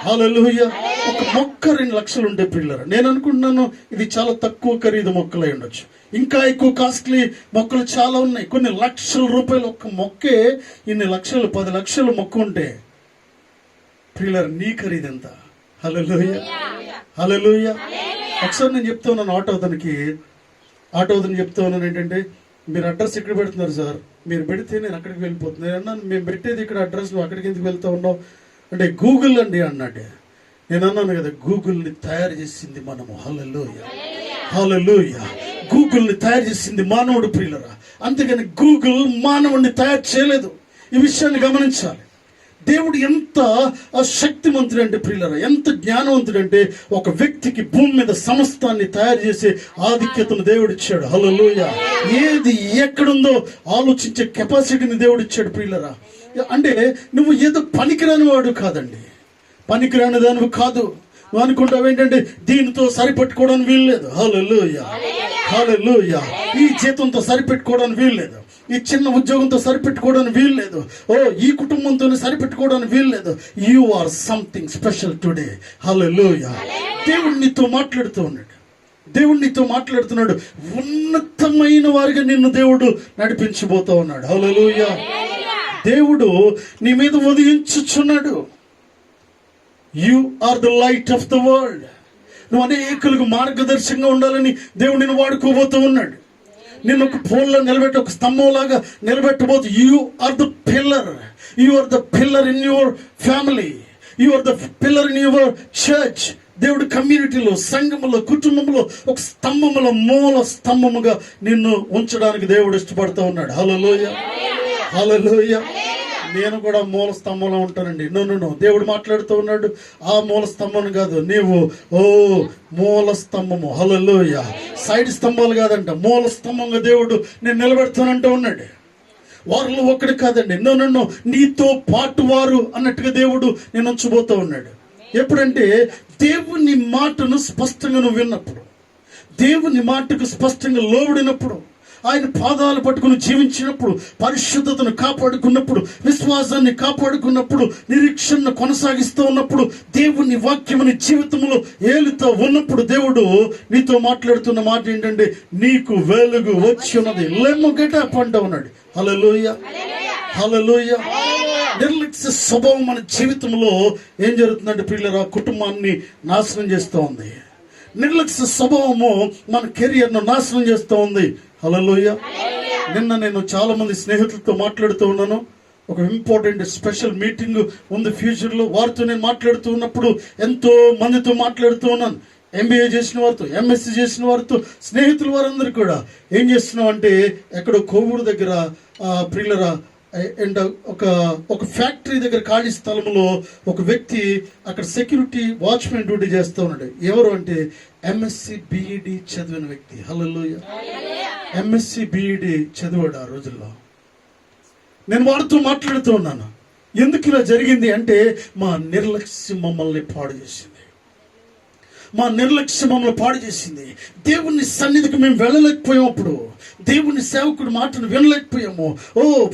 హల్లెలూయా. ఒక మొక్క 2 లక్షలు ఉంటే పిల్లలు, నేను అనుకుంటున్నాను ఇది చాలా తక్కువ ఖరీదు మొక్కలు అయి ఉండొచ్చు. ఇంకా ఎక్కువ కాస్ట్లీ మొక్కలు చాలా ఉన్నాయి. కొన్ని లక్షల రూపాయలు ఒక మొక్కే. ఇన్ని లక్షలు, 10 లక్షలు మొక్క ఉంటే పిల్లలు నీ ఖరీదు ఎంత? హల్లెలూయా, హల్లెలూయా. ఒకసారి నేను చెప్తా ఉన్నాను ఆటో అతను చెప్తా ఉన్నాను ఏంటంటే, మీరు అడ్రస్ ఎక్కడ పెడుతున్నారు సార్? మీరు పెడితే నేను అక్కడికి వెళ్ళిపోతున్నాను. నేను అన్నాను, మేము పెట్టేది ఇక్కడ అడ్రస్, నువ్వు అక్కడికి ఎందుకు వెళ్తా ఉన్నావు అంటే, గూగుల్ అండి అన్నాడు. నేను అన్నాను కదా, గూగుల్ని తయారు చేసింది మనము. హల్లెలూయా, హల్లెలూయా. గూగుల్ని తయారు చేసింది మానవుడు ప్రియులరా. అంతేగాని గూగుల్ మానవుడిని తయారు చేయలేదు. ఈ విషయాన్ని గమనించాలి. దేవుడు ఎంత శక్తిమంతుడు అంటే ప్రియులరా, ఎంత జ్ఞానవంతుడు అంటే, ఒక వ్యక్తికి భూమి మీద సమస్తాన్ని తయారు చేసే ఆధిక్యతను దేవుడు ఇచ్చాడు. హల్లెలూయా. ఏది ఎక్కడుందో ఆలోచించే కెపాసిటీని దేవుడు ఇచ్చాడు ప్రియులరా. అంటే నువ్వు ఏదో పనికిరాని వాడు కాదండి, పనికిరాని దానివి కాదు. నువ్వు అనుకుంటావు ఏంటంటే, దీనితో సరిపెట్టుకోవడానికి వీల్లేదు. హల్లెలూయా, హల్లెలూయా. ఈ జీతంతో సరిపెట్టుకోవడానికి వీల్లేదు, ఈ చిన్న ఉద్యోగంతో సరిపెట్టుకోవడానికి వీల్లేదు, ఈ కుటుంబంతో సరిపెట్టుకోవడానికి వీల్లేదు. You are something special today. Hallelujah. దేవుడు నీతో మాట్లాడుతున్నాడు. ఉన్నతమైన వారిగా నిన్ను దేవుడు నడిపించబోతా ఉన్నాడు. హల్లెలూయా. దేవుడు నీ మీద ఉదయించుచున్నాడు. You are the light of the world. నువ్వు అనేకులకు మార్గదర్శకంగా ఉండాలని దేవుడు నిన్ను వాడుకోబోతూ ఉన్నాడు. నిన్ను ఒక పోల్లో నిలబెట్టి, ఒక స్తంభంలాగా నిలబెట్టబోతు. You are the pillar. You are the pillar in your family. You are the pillar in your church. దేవుడు కమ్యూనిటీలో, సంఘములో, కుటుంబంలో ఒక స్తంభములో, మూల స్తంభముగా నిన్ను ఉంచడానికి దేవుడు ఇష్టపడుతూ ఉన్నాడు. హల్లెలూయా, హల్లెలూయా. నేను కూడా మూల స్తంభంలో ఉంటానండి. నో దేవుడు మాట్లాడుతూ ఉన్నాడు, ఆ మూల స్తంభం కాదు నీవు, ఓ మూల స్తంభము. హల్లెలూయా. సైడ్ స్తంభాలు కాదంట, మూల స్తంభంగా దేవుడు నేను నిలబెడతానంటూ ఉన్నాడు. వారిలో ఒక్కడి కాదండి, నో నీతో పాటు వారు అన్నట్టుగా దేవుడు నేను ఉంచబోతూ ఉన్నాడు. ఎప్పుడంటే దేవుని మాటను స్పష్టంగా నువ్వు విన్నప్పుడు, దేవుని మాటకు స్పష్టంగా లోబడినప్పుడు, ఆయన పాదాలు పట్టుకుని జీవించినప్పుడు, పరిశుద్ధతను కాపాడుకున్నప్పుడు, విశ్వాసాన్ని కాపాడుకున్నప్పుడు, నిరీక్షణను కొనసాగిస్తూ ఉన్నప్పుడు, దేవుని వాక్యముని జీవితంలో ఏలుతూ ఉన్నప్పుడు దేవుడు నీతో మాట్లాడుతున్న మాట ఏంటంటే నీకు వెలుగు వచ్చి ఉన్నది. లెమ్ము గెట్ అప్ అంటూ ఉన్నాడు. హల్లెలూయా, హల్లెలూయా. నిర్లక్ష్య స్వభావం మన జీవితంలో ఏం జరుగుతుందంటే ప్రియులారా, కుటుంబాన్ని నాశనం చేస్తూ ఉంది. నిర్లక్ష్య స్వభావము మన కెరియర్ను నాశనం చేస్తూ ఉంది. హల్లెలూయా. నిన్న నేను చాలా మంది స్నేహితులతో మాట్లాడుతూ ఉన్నాను. ఒక ఇంపార్టెంట్ స్పెషల్ మీటింగ్ ఉంది ఫ్యూచర్లో. వారితో నేను మాట్లాడుతూ ఉన్నప్పుడు ఎంతో మందితో మాట్లాడుతూ ఉన్నాను. MBA చేసిన వారితో, MSc చేసిన వారితో, స్నేహితులు వారందరూ కూడా ఏం చేస్తున్నాం అంటే, ఎక్కడో కోవూరు దగ్గర ప్రియులరా అండ్ ఒక ఫ్యాక్టరీ దగ్గర ఖాళీ స్థలంలో ఒక వ్యక్తి అక్కడ సెక్యూరిటీ వాచ్మెన్ డ్యూటీ చేస్తూ ఉన్నాడు. ఎవరు అంటే MSc BEd చదివిన వ్యక్తి. హల్లెలూయా. MSc BEd చదివాడు ఆ రోజుల్లో. నేను వారితో మాట్లాడుతూ ఉన్నాను. ఎందుకు ఇలా జరిగింది అంటే మా నిర్లక్ష్యం మమ్మల్ని పాడు చేసింది. మా నిర్లక్ష్యం మమ్మల్ని పాడు చేసింది. దేవుని సన్నిధికి మేము వెళ్ళలేకపోయాము. దేవుని సేవకుడి మాటను వినలేకపోయాము.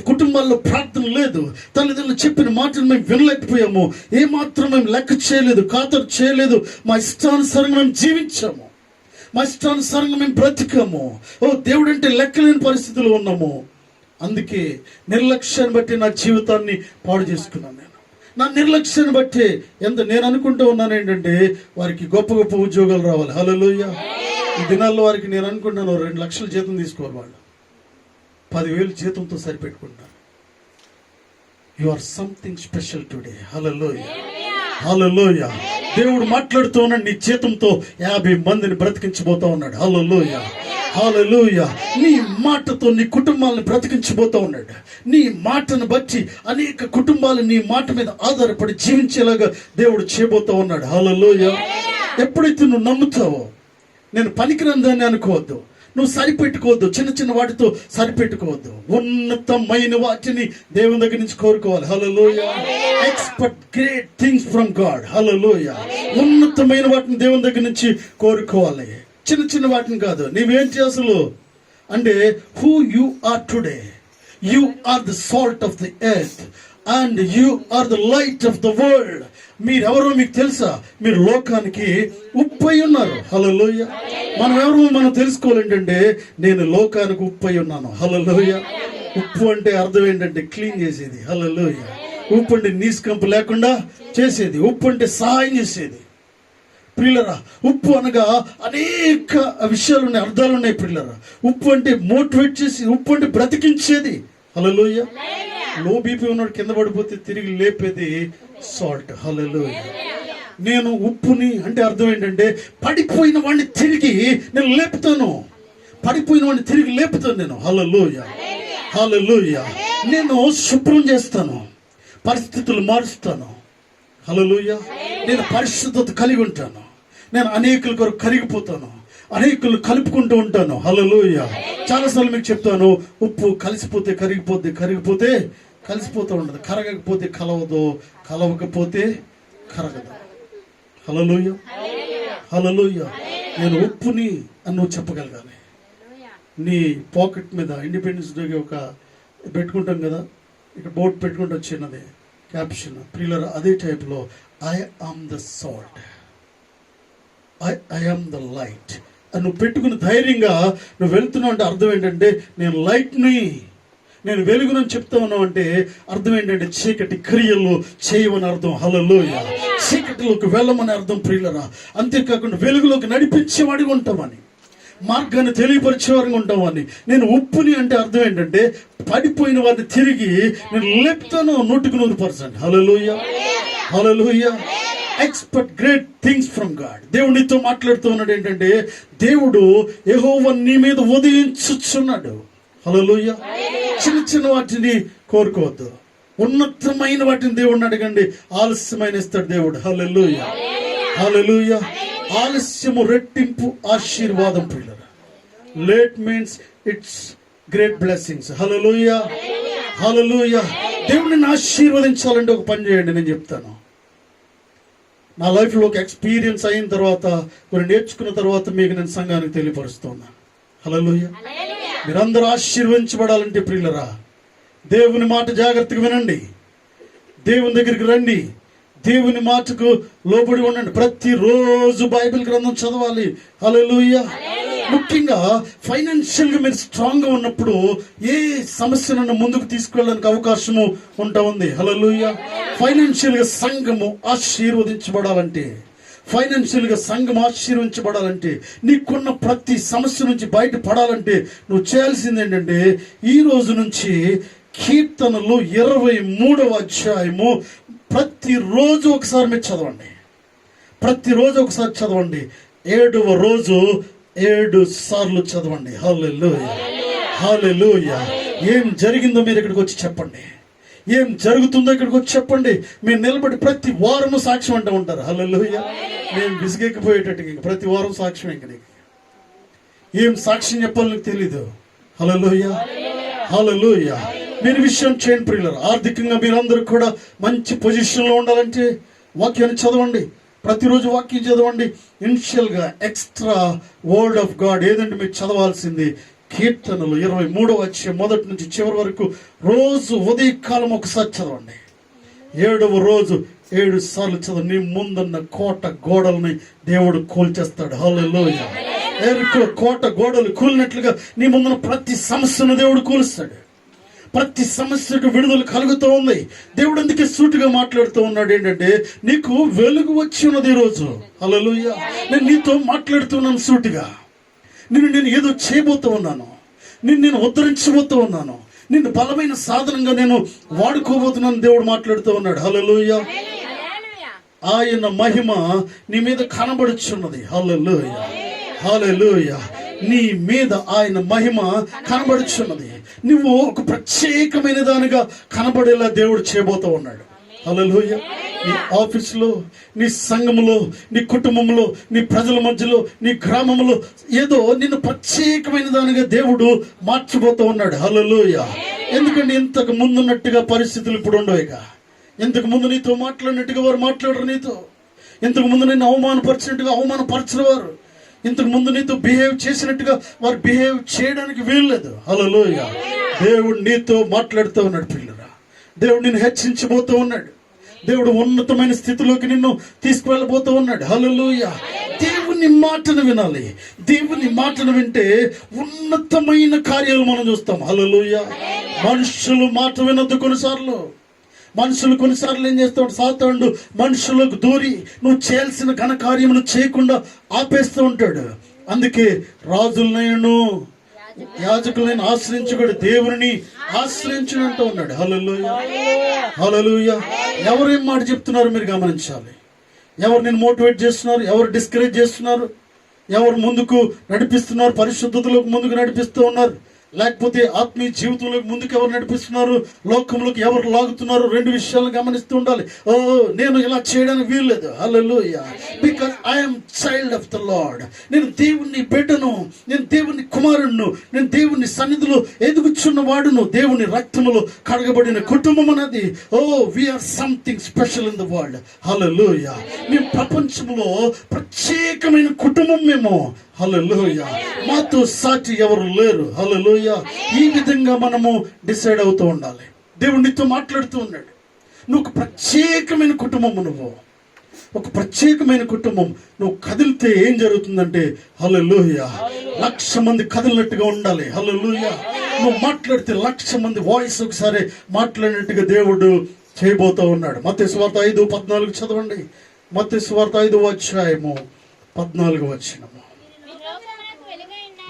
కుటుంబాల్లో ప్రార్థన లేదు, తల్లిదండ్రులు చెప్పిన మాటను మేము వినలేకపోయాము. ఏమాత్రం మేము లెక్క చేయలేదు, ఖాతరు చేయలేదు. మా ఇష్టానుసారంగా మేము జీవించాము, మా ఇష్టానుసారంగా మేము బ్రతికాము. దేవుడు అంటే లెక్కలేని పరిస్థితుల్లో ఉన్నాము. అందుకే నిర్లక్ష్యాన్ని బట్టి నా జీవితాన్ని పాడు చేసుకున్నాను. నా నిర్లక్ష్యాన్ని బట్టి నేను అనుకుంటూ ఉన్నాను ఏంటంటే వారికి గొప్ప గొప్ప ఉద్యోగాలు రావాలి. హల్లెలూయా. ఈ దినాల్లో వారికి నేను అనుకుంటున్నాను 2 లక్షల జీతం తీసుకోవాలి, వాళ్ళు 10,000 జీతంతో సరిపెట్టుకుంటారు. You are something special today. Hallelujah, hallelujah. దేవుడు మాట్లాడుతూ ఉన్నాడు, నీ జీతంతో 50 మందిని బ్రతికించబోతా ఉన్నాడు. హల్లెలూయా, హల్లెలూయా. నీ మాటతో నీ కుటుంబాలను బ్రతికించబోతా ఉన్నాడు. నీ మాటను బట్టి అనేక కుటుంబాలు నీ మాట మీద ఆధారపడి జీవించేలాగా దేవుడు చేయబోతా ఉన్నాడు. హల్లెలూయా. ఎప్పుడైతే నువ్వు నమ్ముతావో, నేను పనికిరాని దాన్ని అనుకోవద్దు, నువ్వు సరిపెట్టుకోవద్దు, చిన్న చిన్న వాటితో సరిపెట్టుకోవద్దు. ఉన్నతమైన వాటిని దేవుని దగ్గర నుంచి కోరుకోవాలి. Hallelujah. Expect great things from God. Hallelujah. ఉన్నతమైన వాటిని దేవుని దగ్గర నుంచి కోరుకోవాలి, చిన్న చిన్న వాటిని కాదు. నీవేంటి అసలు అంటే, who you are today, you are the salt of the earth and you are the light of the world. మీరెవరో మీకు తెలుసా? మీరు లోకానికి ఉప్పు అయి ఉన్నారు. హల్లెలూయా. మనం ఎవరో మనం తెలుసుకోవాలంటే, నేను లోకానికి ఉప్పు అయి ఉన్నాను. హల్లెలూయా. ఉప్పు అంటే అర్థం ఏంటంటే క్లీన్ చేసేది. హల్లెలూయా. ఉప్పు అంటే నీసుకంపు లేకుండా చేసేది. ఉప్పు అంటే సహాయం చేసేది. ప్రియులరా, ఉప్పు అనగా అనేక విషయాలు ఉన్నాయి, అర్థాలు ఉన్నాయి. ప్రియులరా, ఉప్పు అంటే మోటివేట్ చేసి, ఉప్పు అంటే బ్రతికించేది. హల్లెలూయా. లో బీపీ ఉన్నాడు కింద పడిపోతే తిరిగి లేపేది సాల్ట్. హల్లెలూయా. నేను ఉప్పుని అంటే అర్థం ఏంటంటే, పడిపోయిన వాడిని తిరిగి నేను లేపుతాను, పడిపోయిన వాడిని తిరిగి లేపుతాను నేను. హల్లెలూయా, హల్లెలూయా. నేను శుభ్రం చేస్తాను, పరిస్థితులు మారుస్తాను. హల్లెలూయా. నేను పరిశుద్ధత కలిగి ఉంటాను. నేను అనేకుల కొరకు కరిగిపోతాను, అనేకులు కలుపుకుంటూ ఉంటాను. హల్లెలూయా. చాలాసార్లు మీకు చెప్తాను, ఉప్పు కలిసిపోతే కరిగిపోద్ది, కరిగిపోతే కలిసిపోతూ ఉండదు, కరగకపోతే కలవదు, కలవకపోతే కరగదు. హల్లెలూయా, హల్లెలూయా. నేను ఉప్పుని అని నువ్వు చెప్పగలగాలి. నీ పాకెట్ మీద ఇండిపెండెన్స్ డేకి ఒక పెట్టుకుంటాం కదా, ఇక్కడ బోర్డు పెట్టుకుంటాం చిన్నది క్యాప్షన్. ప్రియులారా, అదే టైప్లో I am the salt, I am the light అని నువ్వు పెట్టుకుని ధైర్యంగా నువ్వు వెళ్తున్నావు అంటే అర్థం ఏంటంటే, నేను లైట్ని, నేను వెలుగునని చెప్తా ఉన్నావు అంటే అర్థం ఏంటంటే చీకటి క్రియలు చేయమని అర్థం. హల్లెలూయా. చీకటిలోకి వెళ్ళమని అర్థం ప్రియులరా. అంతేకాకుండా వెలుగులోకి నడిపించేవాడిగా ఉంటామని, మార్గాన్ని తెలియపరిచేవారిగా ఉంటామని. నేను ఉప్పుని అంటే అర్థం ఏంటంటే, పడిపోయిన వారిని తిరిగి నేను లేపుతాను 100%. Hallelujah, hallelujah. Expect great things from God. దేవుడు నీతో మాట్లాడుతూ ఉన్నాడు ఏంటంటే, దేవుడు యెహోవా నీ మీద ఉదయించుచున్నాడు. హల్లెలూయా. చిన్న చిన్న వాటిని కోరుకోవద్దు. ఉన్నతమైన వాటిని దేవుడిని అడగండి, ఆలస్యమైన ఇస్తాడు దేవుడు. హల్లెలూయా, హల్లెలూయా. ఆలస్యము రెట్టింపు ఆశీర్వాదం పిల్లలు. Late means it's great blessings. Hallelujah, hallelujah. దేవుడిని ఆశీర్వదించాలంటే ఒక పని చేయండి, నేను చెప్తాను. నా లైఫ్లో ఒక ఎక్స్పీరియన్స్ అయిన తర్వాత, కొన్ని నేర్చుకున్న తర్వాత మీకు నేను సంఘానికి తెలియపరుస్తున్నాను. హల్లెలూయా. మీరందరూ ఆశీర్వదించబడాలంటే ప్రియులరా, దేవుని మాట జాగ్రత్తగా వినండి, దేవుని దగ్గరికి రండి, దేవుని మాటకు లోబడి ఉండండి. ప్రతిరోజు బైబిల్ గ్రంథం చదవాలి. హల్లెలూయా. ముఖ్యంగా ఫైనాన్షియల్ గా మీరు స్ట్రాంగ్ గా ఉన్నప్పుడు ఏ సమస్యలను ముందుకు తీసుకెళ్ళడానికి అవకాశము ఉంటా ఉంది. హల్లెలూయా. ఫైనాన్షియల్ గా సంఘము ఆశీర్వదించబడాలంటే, ఫైనాన్షియల్ గా సంఘం ఆశీర్వించబడాలంటే, నీకున్న ప్రతి సమస్య నుంచి బయటపడాలంటే నువ్వు చేయాల్సింది ఏంటంటే, ఈ రోజు నుంచి కీర్తనలు 23వ అధ్యాయము ప్రతిరోజు ఒకసారి మీరు చదవండి. ప్రతిరోజు ఒకసారి చదవండి. 7వ రోజు 7 సార్లు చదవండి. హల్లెలూయా, హల్లెలూయా. ఏం జరిగిందో మీరు ఇక్కడికి వచ్చి చెప్పండి, ఏం జరుగుతుందో ఇక్కడికి వచ్చి చెప్పండి. మీరు నిలబడి ప్రతి వారము సాక్ష్యం అంటూ ఉంటారు. హల్లెలూయా. నేను విసిగెక్కిపోయేటట్టుగా ప్రతి వారం సాక్ష్యం. ఇంక నీకు ఏం సాక్ష్యం చెప్పాలో నీకు తెలీదు. హల్లెలూయా, హల్లెలూయా. మీరు విషయం చేయండి ప్రియులారా. ఆర్థికంగా మీరందరూ కూడా మంచి పొజిషన్లో ఉండాలంటే వాక్యాన్ని చదవండి. ప్రతిరోజు వాక్యం చదవండి. ఇనిషియల్గా ఎక్స్ట్రా వర్డ్ ఆఫ్ గాడ్ ఏదంటే మీరు చదవాల్సింది కీర్తనలు 23వ అధ్యాయం మొదటి నుంచి చివరి వరకు రోజు ఉదయకాలం ఒకసారి చదవండి. 7వ రోజు 7 సార్లు చదవండి. నీ ముందున్న కోట గోడల్ని దేవుడు కూల్చేస్తాడు. హల్లెలూయా. ఎరుకో కోట గోడలు కూలినట్లుగా నీ ముందున్న ప్రతి సమస్యను దేవుడు కూలుస్తాడు. ప్రతి సమస్యకు విడుదల కలుగుతూ ఉంది. దేవుడు అందుకే సూటిగా మాట్లాడుతూ ఉన్నాడు. ఏంటంటే, నీకు వెలుగు వచ్చి ఉన్నది ఈరోజు. హల్లెలూయా. నేను నీతో మాట్లాడుతున్నాను సూటిగా. నేను ఏదో చేయబోతూ ఉన్నాను, నేను ఉద్ధరించబోతూ ఉన్నాను, నిన్ను బలమైన సాధనంగా నేను వాడుకోబోతున్నాను. దేవుడు మాట్లాడుతూ ఉన్నాడు. హల్లెలూయా. ఆయన మహిమ నీ మీద కనబడుచున్నది. హల్లెలూయా, హల్లెలూయా. నీ మీద ఆయన మహిమ కనబడుచున్నది. నువ్వు ఒక ప్రత్యేకమైన దానిగా కనబడేలా దేవుడు చేయబోతూ ఉన్నాడు. హల్లెలూయా. నీ ఆఫీసులో, నీ సంఘములో, నీ కుటుంబంలో, నీ ప్రజల మధ్యలో, నీ గ్రామంలో ఏదో నిన్ను ప్రత్యేకమైన దానిగా దేవుడు మార్చబోతూ ఉన్నాడు. హల్లెలూయా. ఎందుకంటే ఇంతకు ముందున్నట్టుగా పరిస్థితులు ఇప్పుడు ఉండవుగా. ఇంతకు ముందు నీతో మాట్లాడినట్టుగా వారు మాట్లాడరు. నీతో ఇంతకు ముందు నిన్ను అవమానపరిచినట్టుగా అవమానపరచరు వారు. ఇంతకు ముందు నీతో బిహేవ్ చేసినట్టుగా వారు బిహేవ్ చేయడానికి వీల్లేదు. హల్లెలూయా. దేవుడు నీతో మాట్లాడుతూ ఉన్నాడు పిల్లరా. దేవుడు నిన్ను హెచ్చించబోతూ ఉన్నాడు. దేవుడు ఉన్నతమైన స్థితిలోకి నిన్ను తీసుకువెళ్ళబోతూ ఉన్నాడు. హల్లెలూయా. దేవుని మాటను వినాలి. దేవుని మాటను వింటే ఉన్నతమైన కార్యాలు మనం చూస్తాం. హల్లెలూయా. మనుషులు మాట వినొద్దు. కొన్నిసార్లు ఏం చేస్తాడు సాతానుడు, మనుషులకు దూరి నువ్వు చేయాల్సిన ఘనకార్యమును చేయకుండా ఆపేస్తూ ఉంటాడు. అందుకే రాజులనైనా యాజకులైన ఆశ్రయించకూడదు, దేవుని ఆశ్రయించునంటూ ఉన్నాడు. హల్లెలూయా, హల్లెలూయా. ఎవరేం మాట చెప్తున్నారు మీరు గమనించాలి. ఎవరు నేను మోటివేట్ చేస్తున్నారు, ఎవరు డిస్కరేజ్ చేస్తున్నారు, ఎవరు ముందుకు నడిపిస్తున్నారు, పరిశుద్ధతలోకి ముందుకు నడిపిస్తూ ఉన్నారు, లేకపోతే ఆత్మీయ జీవితంలోకి ముందుకు ఎవరు నడిపిస్తున్నారు, లోకంలోకి ఎవరు లాగుతున్నారు. 2 విషయాలను గమనిస్తూ ఉండాలి. నేను ఇలా చేయడానికి వీల్లేదు. Hallelujah. Because I'm child of the Lord. నేను దేవుని బిడ్డను, నేను దేవుని కుమారుడును, నేను దేవుని సన్నిధిలో ఎదుగుచున్న వాడును, దేవుని రక్తములో కడగబడిన కుటుంబం అనేది. We are something special in the world. Hallelujah. మేము ప్రపంచంలో ప్రత్యేకమైన కుటుంబం మేము. హల్లెలూయా. మాతో సాటి ఎవరు లేరు. హల్లెలూయా. ఈ విధంగా మనము డిసైడ్ అవుతూ ఉండాలి. దేవుడు నీతో మాట్లాడుతూ ఉన్నాడు. నువ్వు ఒక ప్రత్యేకమైన కుటుంబం, నువ్వు ఒక ప్రత్యేకమైన కుటుంబం. నువ్వు కదిలితే ఏం జరుగుతుందంటే, హల్లెలూయా, 1,00,000 మంది కదిలినట్టుగా ఉండాలి. హల్లెలూయా. నువ్వు మాట్లాడితే 1,00,000 మంది వాయిస్ ఒకసారి మాట్లాడినట్టుగా దేవుడు చేయబోతూ ఉన్నాడు. మత్తయి సువార్త 5:14 చదవండి. మత్తయి సువార్త 5వ అధ్యాయము 14వ వచనము.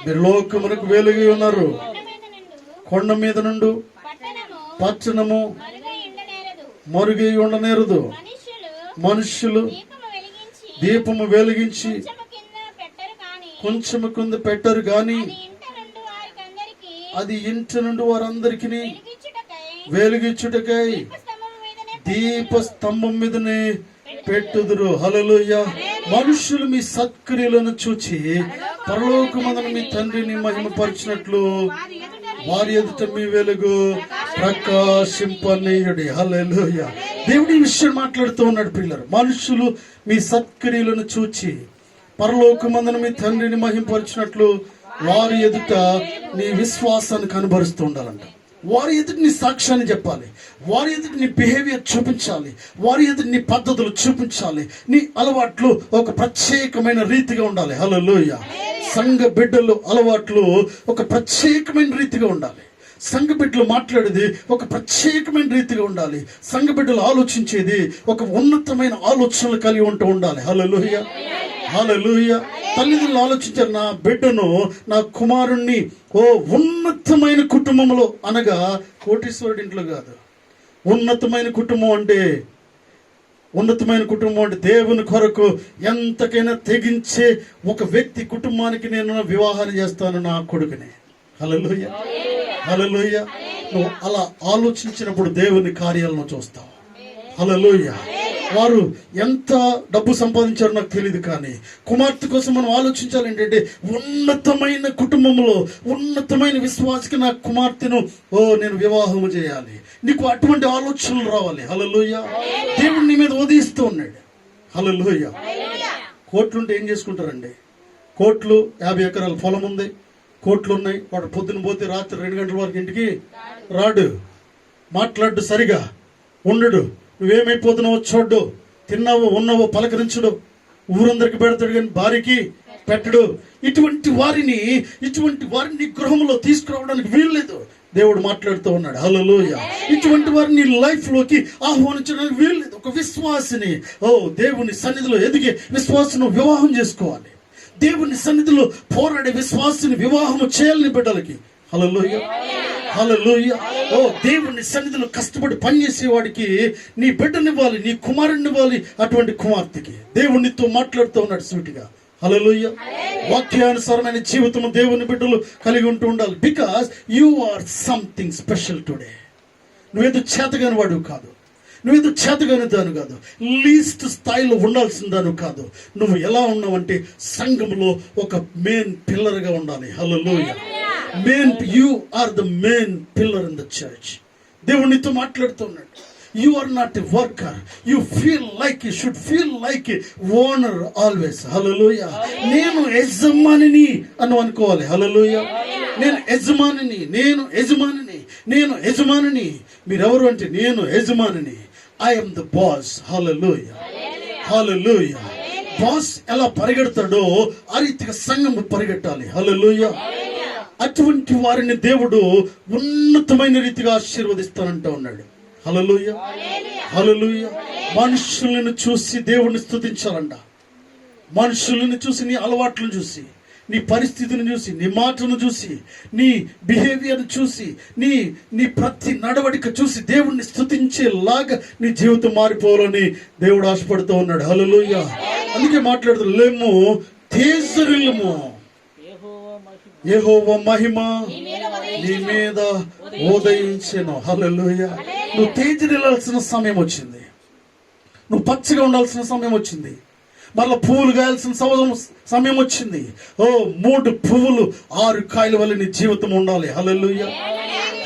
మీరు లోకమునకు వెలుగై ఉన్నారు. కొండ మీద నుండు పట్టణము మరుగై ఉండనేరదు. మనుష్యులు దీపము వెలిగించి కొంచెము కింద పెట్టరు గాని అది ఇంటి నుండి వారందరికీ వెలిగించుటకై దీపస్తంభం మీదనే పెట్టుదురు. హల్లెలూయా. మనుషులు మీ సత్క్రియలను చూచి పరలోకమందున మీ తండ్రిని మహిమపరిచినట్లు వారి ఎదుట మీ వెలుగు ప్రకాశింపనీయుడి. హల్లెలూయా. దేవుడి విషయం మాట్లాడుతూ ఉన్నాడు పిల్లలు. మనుషులు మీ సత్క్రియలను చూచి పరలోకమందున మీ తండ్రిని మహిమపరిచినట్లు వారి ఎదుట నీ విశ్వాసాన్ని కనబరుస్తూ ఉండాలంట. వారి ఎదుటి నీ సాక్ష్యాన్ని చెప్పాలి, వారి ఎదుటి నీ బిహేవియర్ చూపించాలి, వారి ఎదుటి నీ పద్ధతులు చూపించాలి, నీ అలవాట్లు ఒక ప్రత్యేకమైన రీతిగా ఉండాలి. హల్లెలూయా. సంఘ బిడ్డలు అలవాట్లు ఒక ప్రత్యేకమైన రీతిగా ఉండాలి. సంఘ బిడ్డలు మాట్లాడేది ఒక ప్రత్యేకమైన రీతిగా ఉండాలి. సంఘ బిడ్డలు ఆలోచించేది ఒక ఉన్నతమైన ఆలోచనలు కలిగి ఉంటూ ఉండాలి. హల్లెలూయా. హల్లెలూయా. తల్లిదండ్రులు ఆలోచించారు, నా బిడ్డను, నా కుమారుణ్ణి ఉన్నతమైన కుటుంబంలో, అనగా కోటీశ్వరుడి ఇంట్లో కాదు. ఉన్నతమైన కుటుంబం అంటే దేవుని కొరకు ఎంతకైనా తెగించే ఒక వ్యక్తి కుటుంబానికి నేను వివాహాన్ని చేస్తాను నా కొడుకుని. హల్లెలూయా. హల్లెలూయా. నువ్వు అలా ఆలోచించినప్పుడు దేవుని కార్యాలను చూస్తావు. హల్లెలూయా. వారు ఎంత డబ్బు సంపాదించారో నాకు తెలియదు, కానీ కుమార్తె కోసం మనం ఆలోచించాలి. ఏంటంటే ఉన్నతమైన కుటుంబంలో ఉన్నతమైన విశ్వాసకి నా కుమార్తెను నేను వివాహము చేయాలి. నీకు అటువంటి ఆలోచనలు రావాలి. హల్లెలూయా. దేవుడు నీ మీద ఉదయిస్తూ ఉన్నాడు. హల్లెలూయా. కోట్లుంటే ఏం చేసుకుంటారండి? కోట్లు, 50 ఎకరాల పొలం ఉంది, కోట్లు ఉన్నాయి. వాడు పొద్దున పోతే రాత్రి 2 గంటల వరకు ఇంటికి రాడు, మాట్లాడు, సరిగా ఉండడు, నువ్వేమైపోతున్నావో చూడ్డు, తిన్నావో ఉన్నావో పలకరించడు, ఊరందరికి పెడతాడు కానీ భార్యకి పెట్టడు. ఇటువంటి వారిని గృహంలో తీసుకురావడానికి వీల్లేదు. దేవుడు మాట్లాడుతూ ఉన్నాడు. హల్లెలూయా. ఇటువంటి వారిని లైఫ్ లోకి ఆహ్వానించడానికి వీల్లేదు. ఒక విశ్వాసిని, దేవుని సన్నిధిలో ఎదిగే విశ్వాసను వివాహం చేసుకోవాలి. దేవుని సన్నిధిలో పోరాడే విశ్వాసిని వివాహము చేయాలని బిడ్డలకి. హల్లెలూయా. హల్లెలూయా. దేవుని సన్నిధిలో కష్టపడి పనిచేసేవాడికి నీ బిడ్డనివ్వాలి, నీ కుమారునివ్వాలి. అటువంటి కుమార్తెకి దేవునితో మాట్లాడుతూ ఉన్నాడు సూటిగా. హల్లెలూయా. వాక్యానుసారమైన జీవితం దేవుని బిడ్డలు కలిగి ఉంటూ ఉండాలి. Because you are something special today. నువ్వేదో చేతగాని వాడు కాదు, నువ్వేదో చేతగాని దాను కాదు, లీస్ట్ స్థాయిలో ఉండాల్సిన దాను కాదు. నువ్వు ఎలా ఉన్నావంటే సంఘంలో ఒక మెయిన్ పిల్లర్గా ఉండాలి. Hallelujah. You are the main pillar in the church. దేవుడు నీతో మాట్లాడుతున్నాడు. You are not a worker. You should feel like a owner always. Hallelujah. నేను యజమానిని అని అనుకోవాలి. హల్లెలూయా. నేను యజమానిని. మీరెవరు అంటే నేను యజమానిని. I am the boss. Hallelujah. Hallelujah. Boss ఎలా పరిగెడతాడో ఆ రీతిగా సంఘము పరిగెట్టాలి. హల్లెలూయా. అటువంటి వారిని దేవుడు ఉన్నతమైన రీతిగా ఆశీర్వదిస్తానంటూ ఉన్నాడు. హల్లెలూయా. హల్లెలూయా. మనుషులను చూసి దేవుణ్ణి స్తుతించాలంట. మనుషులను చూసి, నీ అలవాట్లను చూసి, నీ పరిస్థితిని చూసి, నీ మాటను చూసి, నీ బిహేవియర్ చూసి, నీ ప్రతి నడవడిక చూసి దేవుణ్ణి స్తుతించేలాగా నీ జీవితం మారిపోవాలని దేవుడు ఆశపడుతూ ఉన్నాడు. హల్లెలూయా. అందుకే మాట్లాడుతూ లేము, తేజరిల్లుము, యెహోవా మహిమ నీ మీద ఉదయించెను. హల్లెలూయా. నువ్వు తేజరిల్లాల్సిన సమయం వచ్చింది. నువ్వు పచ్చగా ఉండాల్సిన సమయం వచ్చింది. మళ్ళీ పువ్వులు కాయాల్సిన సమయం వచ్చింది. 3 పువ్వులు 6 కాయల వల్ల నీ జీవితం ఉండాలి. హల్లెలూయా.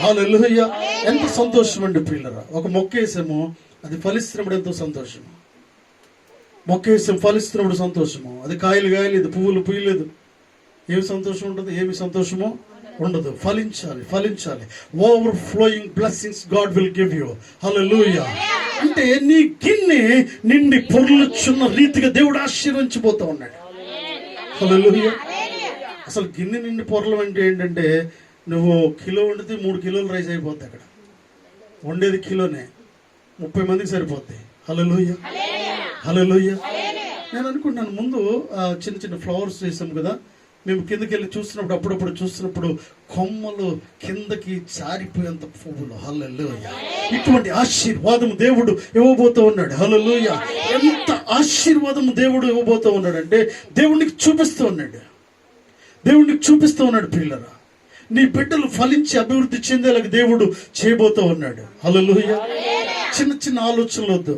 హల్లెలూయా. ఎంత సంతోషం అండి పిల్లరా. ఒక మొక్క వేసాము, అది ఫలిస్తున్నప్పుడు ఎంతో సంతోషము. మొక్క వేసాము, ఫలిస్తున్నప్పుడు సంతోషము. అది కాయలు కాయలేదు, పువ్వులు పూయలేదు, ఏమి సంతోషం ఉంటుంది? ఏమి సంతోషమో ఉండదు. ఫలించాలి. Overflowing blessings God will give you. Hallelujah. అంటే నీ గిన్నె నిండి పొర్లుచున్న రీతిగా దేవుడు ఆశీర్వదించబోతా ఉన్నాడు. హల్లెలూయా. అసలు గిన్నె నిండి పొరలు అంటే ఏంటంటే, నువ్వు కిలో వండితే 3 కిలోలు రైస్ అయిపోద్ది. అక్కడ వండేది కిలోనే, 30 మందికి సరిపోద్ది. హల్లెలూయా. హల్లెలూయా. నేను అనుకుంటున్నాను, ముందు చిన్న చిన్న ఫ్లవర్స్ వేసాం కదా, మేము కిందకి వెళ్ళి చూస్తున్నప్పుడు, అప్పుడప్పుడు చూస్తున్నప్పుడు కొమ్మలు కిందకి జారిపోయేంత పువ్వులు. హల్లెలూయా. ఇటువంటి ఆశీర్వాదము దేవుడు ఇవ్వబోతూ ఉన్నాడు. హల్లెలూయా. ఎంత ఆశీర్వాదము దేవుడు ఇవ్వబోతూ ఉన్నాడు అంటే, దేవుడికి చూపిస్తూ ఉన్నాడు పిల్లరా. నీ బిడ్డలు ఫలించి అభివృద్ధి చెందేలాగా దేవుడు చేయబోతూ ఉన్నాడు. హల్లెలూయా. చిన్న చిన్న ఆలోచనలు వద్దు.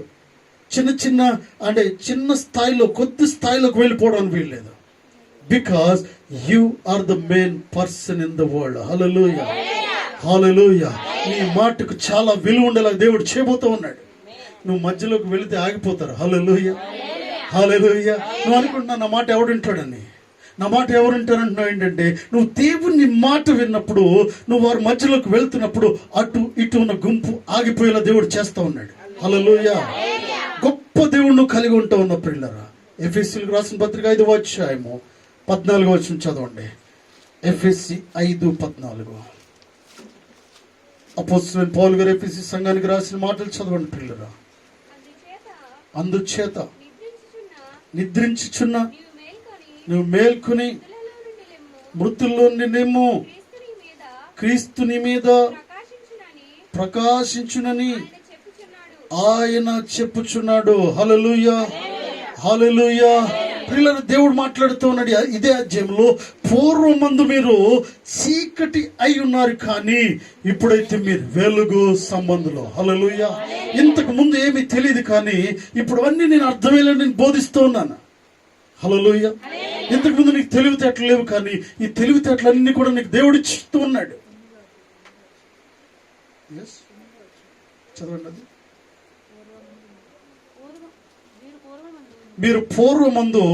చిన్న స్థాయిలో కొద్ది స్థాయిలోకి వెళ్ళిపోవడానికి వీల్లేదు. Because you are the main person in the world. Hallelujah, hallelujah. నీ మాటకు చాలా విలువ ఉండేలాగా దేవుడు చేయబోతూ ఉన్నాడు. నువ్వు మధ్యలోకి వెళితే ఆగిపోతారు. హల్లెలూయా, హల్లెలూయా. నువ్వు అనుకుంటున్నా నా మాట ఎవడుంటాడని. నా మాట ఎవరుంటారంటున్నావు ఏంటంటే, నువ్వు దేవుని మాట విన్నప్పుడు, నువ్వు వారి మధ్యలోకి వెళ్తున్నప్పుడు అటు ఇటు ఉన్న గుంపు ఆగిపోయేలా దేవుడు చేస్తూ ఉన్నాడు. హల్లెలూయా. గొప్ప దేవుడు కలిగి ఉంటా ఉన్న పిల్లరా. ఎఫెసీయులకు రాసిన పత్రిక 5వ అధ్యాయము 14వ వచనం చదవండి. ఎఫెసీ 5:14. అపోస్తలుడైన పౌలు గారు ఎఫెసీ సంఘానికి రాసిన మాటలు చదవండి పిల్లరా. అందుచేత నిద్రించుచున్న నువ్వు మేల్కొని మృతుల్లో నిన్నేమో క్రీస్తు నీ మీద ప్రకాశించునని ఆయన చెప్పుచున్నాడు. హల్లెలూయా, హల్లెలూయా. పిల్లలు దేవుడు మాట్లాడుతూ ఉన్నాడు ఇదే అధ్యాయంలో. పూర్వమందు మీరు చీకటి అయి ఉన్నారు, కానీ ఇప్పుడైతే మీరు వెలుగు సంబంధులు. హల్లెలూయా. ఇంతకు ముందు ఏమీ తెలియదు, కానీ ఇప్పుడు అన్ని నేను అర్థమయ్యేలా నేను బోధిస్తూ ఉన్నాను. హల్లెలూయా. ఇంతకు ముందు నీకు తెలివితేటలు లేవు, కానీ ఈ తెలివితేటలన్నీ కూడా నీకు దేవుడు ఇస్తూ ఉన్నాడు. చదవండి అది. మీరు పూర్వమందు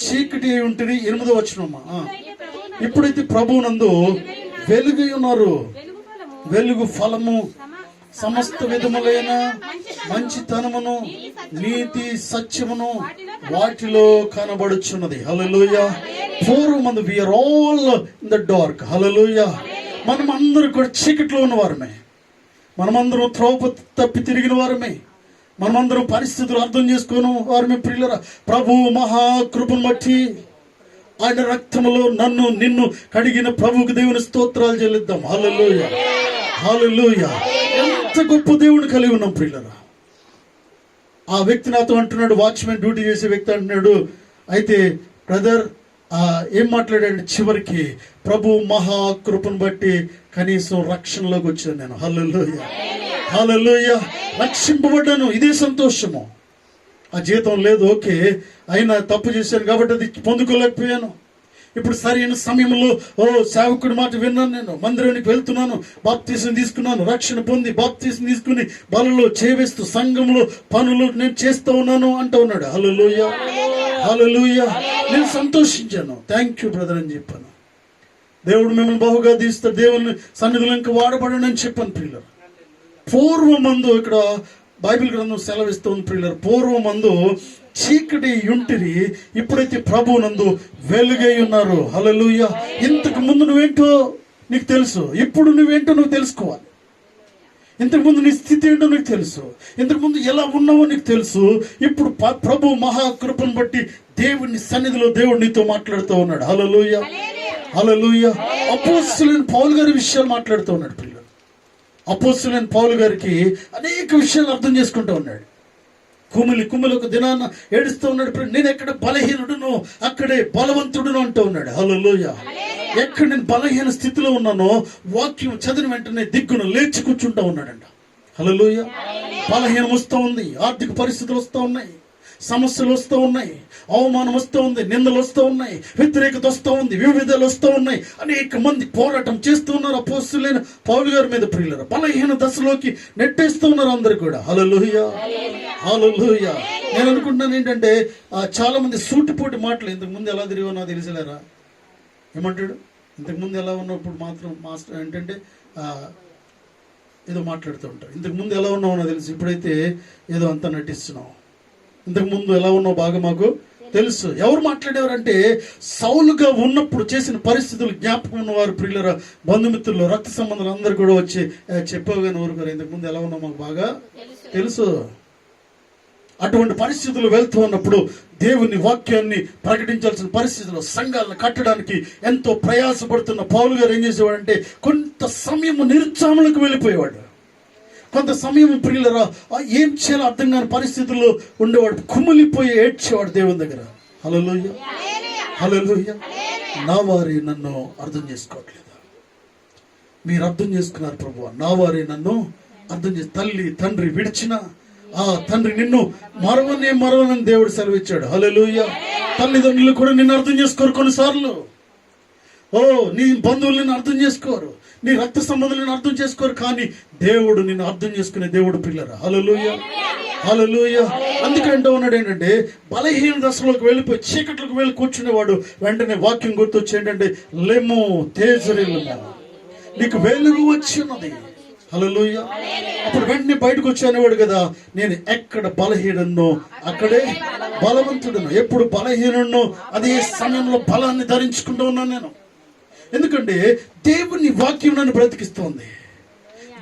చీకటి అయి ఉంటుంది. 8వ వచనం. ఇప్పుడైతే ప్రభువునందు వెలుగు ఉన్నారు. వెలుగు ఫలము సమస్త విధములైన మంచితనమును నీతి సత్యమును వాటిలో కనబడుచున్నది. హల్లెలూయా. పూర్వమందు we are all in the dark. Hallelujah. మనం అందరూ కూడా చీకట్లో ఉన్నవారమే. మనమందరం త్రోవ తప్పి తిరిగిన వారమే. మనమందరం పరిస్థితులు అర్థం చేసుకోను వారమే. ప్రియులరా, ప్రభు మహాకృపను బట్టి ఆయన రక్తములో నన్ను నిన్ను కడిగిన ప్రభువుకి దేవుని స్తోత్రాలు చెల్లిద్దాం. హల్లెలూయా, హల్లెలూయా. ఎంత గొప్ప దేవుని కలిగి ఉన్నాం ప్రియులరా. ఆ వ్యక్తి నాతో అంటున్నాడు, వాచ్మెన్ డ్యూటీ చేసే వ్యక్తి అంటున్నాడు, అయితే బ్రదర్ ఏం మాట్లాడాడు చివరికి, ప్రభు మహాకృపను బట్టి కనీసం రక్షణలోకి వచ్చాను నేను. హల్లెలూయా, హల్లెలూయా. రక్షింపబడ్డాను, ఇదే సంతోషము. ఆ జీతం లేదు, ఓకే, అయినా తప్పు చేశాను కాబట్టి అది పొందుకోలేకపోయాను. ఇప్పుడు సరైన సమయంలో సేవకుడి మాట విన్నాను, నేను మందిరానికి వెళ్తున్నాను, బాప్తీసం తీసుకున్నాను, రక్షణ పొంది బాప్తీసం తీసుకుని బలలో చేవేస్తూ సంఘంలో పనులు నేను చేస్తూ ఉన్నాను అంటూ ఉన్నాడు. హల్లెలూయా, హల్లెలూయా. నేను సంతోషించాను, థ్యాంక్ యూ బ్రదర్ అని చెప్పాను. దేవుడు మిమ్మల్ని బహుగా తీస్తాడు, దేవుని సన్నిధిలో ఇంకా వాడబడండి అని చెప్పాను ప్రియులరు. పూర్వమందు ఇక్కడ బైబిల్ గ్రంథం సెలవిస్తుంది ప్రియులరు, పూర్వమందు చీకటి ఉంటిరి, ఇప్పుడైతే ప్రభువునందు వెలుగై ఉన్నారు. హల్లెలూయా. ఇంతకు ముందు నువ్వేంటో నీకు తెలుసు, ఇప్పుడు నువ్వేంటో నువ్వు తెలుసుకోవాలి. ఇంతకు ముందు నీ స్థితి ఏంటో నీకు తెలుసు, ఇంతకు ముందు ఎలా ఉన్నావో నీకు తెలుసు. ఇప్పుడు ప్రభు మహాకృపను బట్టి దేవుని సన్నిధిలో దేవుడు నీతో మాట్లాడుతూ ఉన్నాడు. హల్లెలూయా, హల్లెలూయా. అపోస్తలుడైన పౌలు గారి విషయాలు మాట్లాడుతూ ఉన్నాడు పిల్లలు. అపోస్తలుడైన పౌలు గారికి అనేక విషయాలు అర్థం చేసుకుంటూ ఉన్నాడు. కుమిలి ఒక దినాన్న ఏడుస్తూ ఉన్నాడు. నేను ఎక్కడ బలహీనుడునో అక్కడే బలవంతుడును అంటూ ఉన్నాడు. హల్లెలూయా. ఎక్కడ నేను బలహీన స్థితిలో ఉన్నానో వాక్యం చదివిన వెంటనే దిగ్గున లేచి కూర్చుంటూ ఉన్నాడంట. హల్లెలూయా. బలహీనం వస్తూ ఉంది, ఆర్థిక పరిస్థితులు వస్తూ ఉన్నాయి, సమస్యలు వస్తూ ఉన్నాయి, అవమానం వస్తూ ఉంది, నిందలు వస్తూ ఉన్నాయి, వ్యతిరేకత వస్తూ ఉంది, వివిధాలు వస్తూ ఉన్నాయి. అనేక మంది పోరాటం చేస్తూ ఉన్నారు అపోస్తలుడైన పౌలు గారి మీద ప్రియులారా. బలహీన దశలోకి నెట్టేస్తూ ఉన్నారు అందరు కూడా. హల్లెలూయా, హల్లెలూయా. నేను అనుకుంటున్నాను ఏంటంటే చాలా మంది సూటిపోటి మాటలు, ఇంతకు ముందు ఎలా తిరిగానో నాకు తెలిసేలారా. ఏమంటాడు, ఇంతకు ముందు ఎలా ఉన్నప్పుడు మాత్రం మాస్టర్ ఏంటంటే ఏదో మాట్లాడుతూ ఉంటారు. ఇంతకు ముందు ఎలా ఉన్నావో నాకు తెలుసు, ఇప్పుడైతే ఏదో అంతా నటిస్తున్నావు. ఇంతకు ముందు ఎలా ఉన్నావు బాగా మాకు తెలుసు. ఎవరు మాట్లాడేవారంటే సౌలుగా ఉన్నప్పుడు చేసిన పరిస్థితులు జ్ఞాపకం ఉన్నవారు ప్రియులరా, బంధుమిత్రులు, రక్త సంబంధాలు అందరు కూడా వచ్చి చెప్పావు కానీ ఊరుకోరు, ఇంతకు ముందు ఎలా ఉన్నావు మాకు బాగా తెలుసు. అటువంటి పరిస్థితులు వెళ్తూ ఉన్నప్పుడు దేవుని వాక్యాన్ని ప్రకటించాల్సిన పరిస్థితుల్లో సంఘాలను కట్టడానికి ఎంతో ప్రయాసపడుతున్న పౌలు గారు ఏం చేసేవాడంటే కొంత సమయం నిరుత్సాహంలోకి వెళ్ళిపోయేవాడు. కొంత సమయం ప్రియులరా ఏం చేయాలో అర్థం కాని పరిస్థితుల్లో ఉండేవాడు, కుమిలిపోయి ఏడ్చేవాడు దేవుని దగ్గర. హల్లెలూయా, హల్లెలూయా. నా వారి నన్ను అర్థం చేసుకోవట్లేదు, మీరు అర్థం చేసుకున్నారు ప్రభువా, నా వారే నన్ను అర్థం చేసి తల్లి తండ్రి విడిచిన ఆ తండ్రి నిన్ను మరవనని దేవుడు సెలవిచ్చాడు. హల్లెలూయా. తల్లిదండ్రులు కూడా నిన్ను అర్థం చేసుకోరు కొన్నిసార్లు. నీ బంధువులు నిన్ను అర్థం చేసుకోరు, నీ రక్త సంబంధులను అర్థం చేసుకోరు, కానీ దేవుడు నిన్ను అర్థం చేసుకునే దేవుడు పిల్లరా. హల్లెలూయా, హల్లెలూయా. అందుకంటూ ఉన్నాడు ఏంటంటే, బలహీన దశలోకి వెళ్ళిపోయి చీకట్లకు వెళ్ళి కూర్చునేవాడు వెంటనే వాక్యం గుర్తొచ్చి ఏంటంటే, లెమ్ము తేజరిల్లుము, నీకు వెలుగు వచ్చినది. హల్లెలూయా. అప్పుడు వెంటనే బయటకు వచ్చి అనేవాడు కదా, నేను ఎక్కడ బలహీనన్నో అక్కడే బలవంతుడును, ఎప్పుడు బలహీనన్నో అదే సమయంలో బలాన్ని ధరించుకుంటూ ఉన్నాను నేను. ఎందుకంటే దేవుని వాక్యం నన్ను బ్రతికిస్తోంది,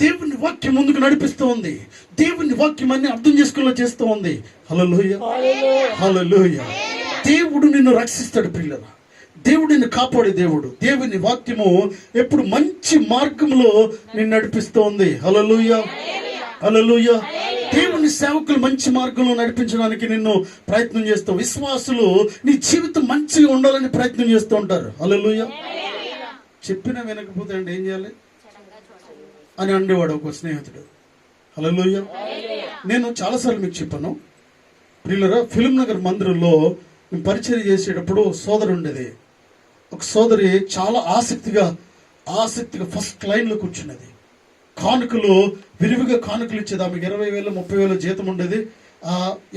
దేవుని వాక్యం ముందుకు నడిపిస్తూ ఉంది, దేవుని వాక్యం అన్ని అర్థం చేసుకునేలా చేస్తూ ఉంది. హల్లెలూయా, హల్లెలూయా. దేవుడు నిన్ను రక్షిస్తాడు పిల్లల, దేవుడు నిన్ను కాపాడే దేవుడు. దేవుని వాక్యము ఎప్పుడు మంచి మార్గంలో నిన్ను నడిపిస్తూ ఉంది. హల్లెలూయా, హల్లెలూయా. దేవుని సేవకులు మంచి మార్గంలో నడిపించడానికి నిన్ను ప్రయత్నం చేస్తావు. విశ్వాసులు నీ జీవితం మంచిగా ఉండాలని ప్రయత్నం చేస్తూ ఉంటారు. హల్లెలూయా. చెప్పినా వినకపోతే అంటే ఏం చేయాలి అని అండేవాడు ఒక స్నేహితుడు. హల్లెలూయా. నేను చాలాసార్లు మీకు చెప్పాను ప్రియులరా, ఫిల్మ్ నగర్ మందిరంలో మేము పరిచయం చేసేటప్పుడు సోదరు ఉండేది. ఒక సోదరి చాలా ఆసక్తిగా ఫస్ట్ లైన్లో కూర్చున్నది. కానుకలు విరివిగా కానుకలు ఇచ్చేది. ఆమెకు 20,000 30,000 జీతం ఉండేది.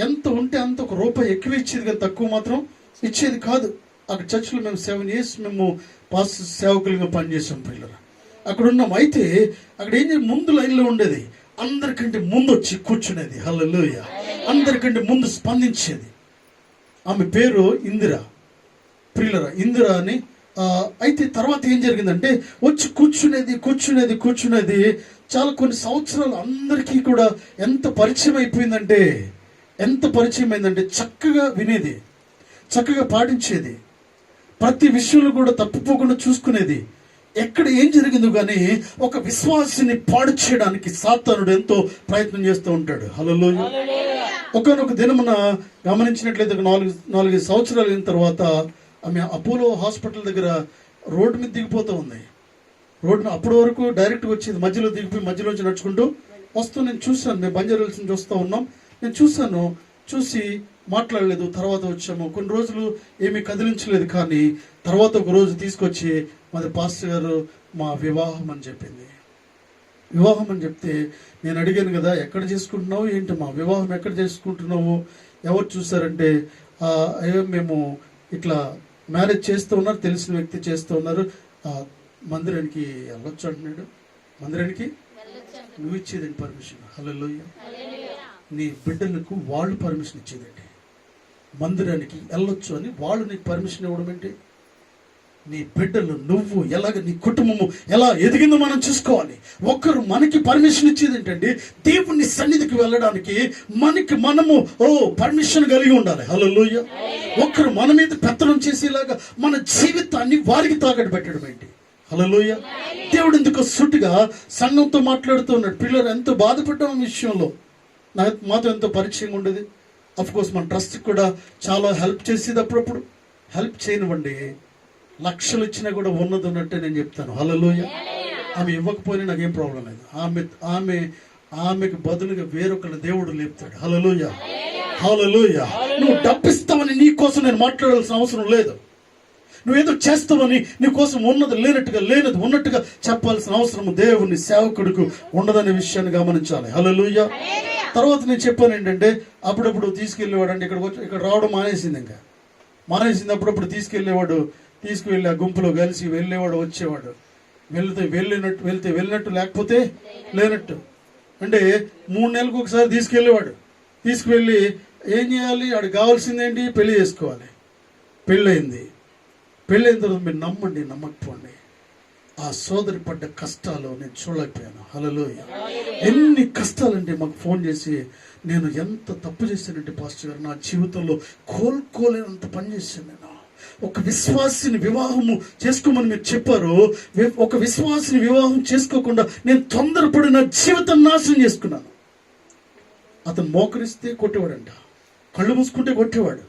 ఎంత ఉంటే అంత, ఒక రూపాయి ఎక్కువ ఇచ్చేది కానీ తక్కువ మాత్రం ఇచ్చేది కాదు. అక్కడ చర్చిలో మేము 7 years మేము పాస్ సేవకులుగా పనిచేసాం పిల్లలు, అక్కడ ఉన్నాం. అయితే అక్కడ ఏం చేసి ముందు లైన్లో ఉండేది, అందరికంటే ముందు వచ్చి కూర్చునేది. హల్లెలూయా. అందరికంటే ముందు స్పందించేది. ఆమె పేరు ఇందిరా ప్రియులరా, ఇందిరా అని. అయితే తర్వాత ఏం జరిగిందంటే వచ్చి కూర్చునేది చాలా కొన్ని సంవత్సరాలు అందరికీ కూడా ఎంత పరిచయం అయిందంటే చక్కగా వినేది, చక్కగా పాటించేది, ప్రతి విషయంలో కూడా తప్పిపోకుండా చూసుకునేది. ఎక్కడ ఏం జరిగిందో కానీ ఒక విశ్వాసిని పాడు చేయడానికి సాతానుడు ఎంతో ప్రయత్నం చేస్తూ ఉంటాడు. హల్లెలూయా. ఒకనొక దినమున గమనించినట్లయితే 4 సంవత్సరాలు అయిన తర్వాత ఆమె అపోలో హాస్పిటల్ దగ్గర రోడ్డు మీద దిగిపోతూ ఉంది. రోడ్డును అప్పటి వరకు డైరెక్ట్గా వచ్చేది, మధ్యలో దిగిపోయి మధ్యలోంచి నడుచుకుంటూ వస్తూ నేను చూశాను. మేము బంజారాహిల్స్ నుంచి వస్తూ ఉన్నాం. నేను చూసి మాట్లాడలేదు. తర్వాత వచ్చాము. కొన్ని రోజులు ఏమీ కదిలించలేదు. కానీ తర్వాత ఒక రోజు తీసుకొచ్చి మాది పాస్టర్ గారు మా వివాహం అని చెప్పింది. వివాహం అని చెప్తే నేను అడిగాను కదా, ఎక్కడ చేసుకుంటున్నావు ఏంటి, మా వివాహం ఎక్కడ చేసుకుంటున్నావు, ఎవరు చూసారంటే అయ్యో మేము ఇట్లా మ్యారేజ్ చేస్తూ ఉన్నారు, తెలిసిన వ్యక్తి చేస్తూ ఉన్నారు, మందిరానికి వెళ్ళొచ్చు అంటున్నాడు. మందిరానికి నువ్వు ఇచ్చేదండి పర్మిషన్. హల్లెలూయా. నీ బిడ్డలకు వాళ్ళు పర్మిషన్ ఇచ్చేదండి, మందిరానికి వెళ్ళొచ్చు అని వాళ్ళు నీకు పర్మిషన్ ఇవ్వడం ఏంటి? నీ బిడ్డలు నువ్వు ఎలాగ, నీ కుటుంబము ఎలా ఎదిగిందో మనం చూసుకోవాలి. ఒక్కరు మనకి పర్మిషన్ ఇచ్చేది ఏంటంటే దేవుని సన్నిధికి వెళ్ళడానికి మనము పర్మిషన్ కలిగి ఉండాలి. హల్లెలూయా. ఒక్కరు మన మీద పెత్తనం చేసేలాగా మన జీవితాన్ని వారికి తాకట్టు పెట్టడం ఏంటి? హల్లెలూయా. దేవుడు ఎందుకు సుట్టుగా సంఘంతో మాట్లాడుతూ ఉన్నాడు. పిల్లలు ఎంతో బాధపడ్డాం విషయంలో. మాతో ఎంతో పరిచయం ఉండేది. అఫ్కోర్స్ మన ట్రస్ట్ కూడా చాలా హెల్ప్ చేసేది. అప్పుడప్పుడు హెల్ప్ చేయనివ్వండి, లక్షలు ఇచ్చినా కూడా ఉన్నది ఉన్నట్టే నేను చెప్తాను. హల్లెలూయా. ఆమె ఇవ్వకపోయినా నాకేం ప్రాబ్లం లేదు. ఆమెకు బదులుగా వేరొకరిని దేవుడు లేపుతాడు. హల్లెలూయా, హల్లెలూయా. నువ్వు డబ్బిస్తావని నీ కోసం నేను మాట్లాడాల్సిన అవసరం లేదు. నువ్వేదో చేస్తావని నీ కోసం ఉన్నది లేనది ఉన్నట్టుగా చెప్పాల్సిన అవసరం దేవుని సేవకుడికి ఉండదనే విషయాన్ని గమనించాలి. హల్లెలూయా. తర్వాత నేను చెప్పాను ఏంటంటే, అప్పుడప్పుడు తీసుకెళ్ళేవాడు. అంటే ఇక్కడ రావడం మానేసింది. అప్పుడప్పుడు తీసుకువెళ్ళి ఆ గుంపులో కలిసి వెళ్ళేవాడు, వచ్చేవాడు. వెళ్తే వెళ్ళినట్టు లేకపోతే లేనట్టు. అంటే 3 నెలలకు ఒకసారి తీసుకువెళ్ళి ఏం చేయాలి, ఆడికి కావాల్సిందేంటి, పెళ్లి చేసుకోవాలి. పెళ్ళైన తర్వాత మీరు నమ్మకపోండి, ఆ సోదరి పడ్డ కష్టాలు నేను చూడలేకపోయాను. హల్లెలూయా. ఎన్ని కష్టాలంటే మాకు ఫోన్ చేసి, నేను ఎంత తప్పు చేశానంటే పాస్టర్ గారు, నా జీవితంలో కోలుకోలేనంత పని చేశాను నేను. ఒక విశ్వాసిని వివాహము చేసుకోమని మీరు చెప్పారు. ఒక విశ్వాసిని వివాహం చేసుకోకుండా నేను తొందరపడి నా జీవితం నాశనం చేసుకున్నాను. అతను మోకరిస్తే కొట్టేవాడంట, కళ్ళు మూసుకుంటే కొట్టేవాడు.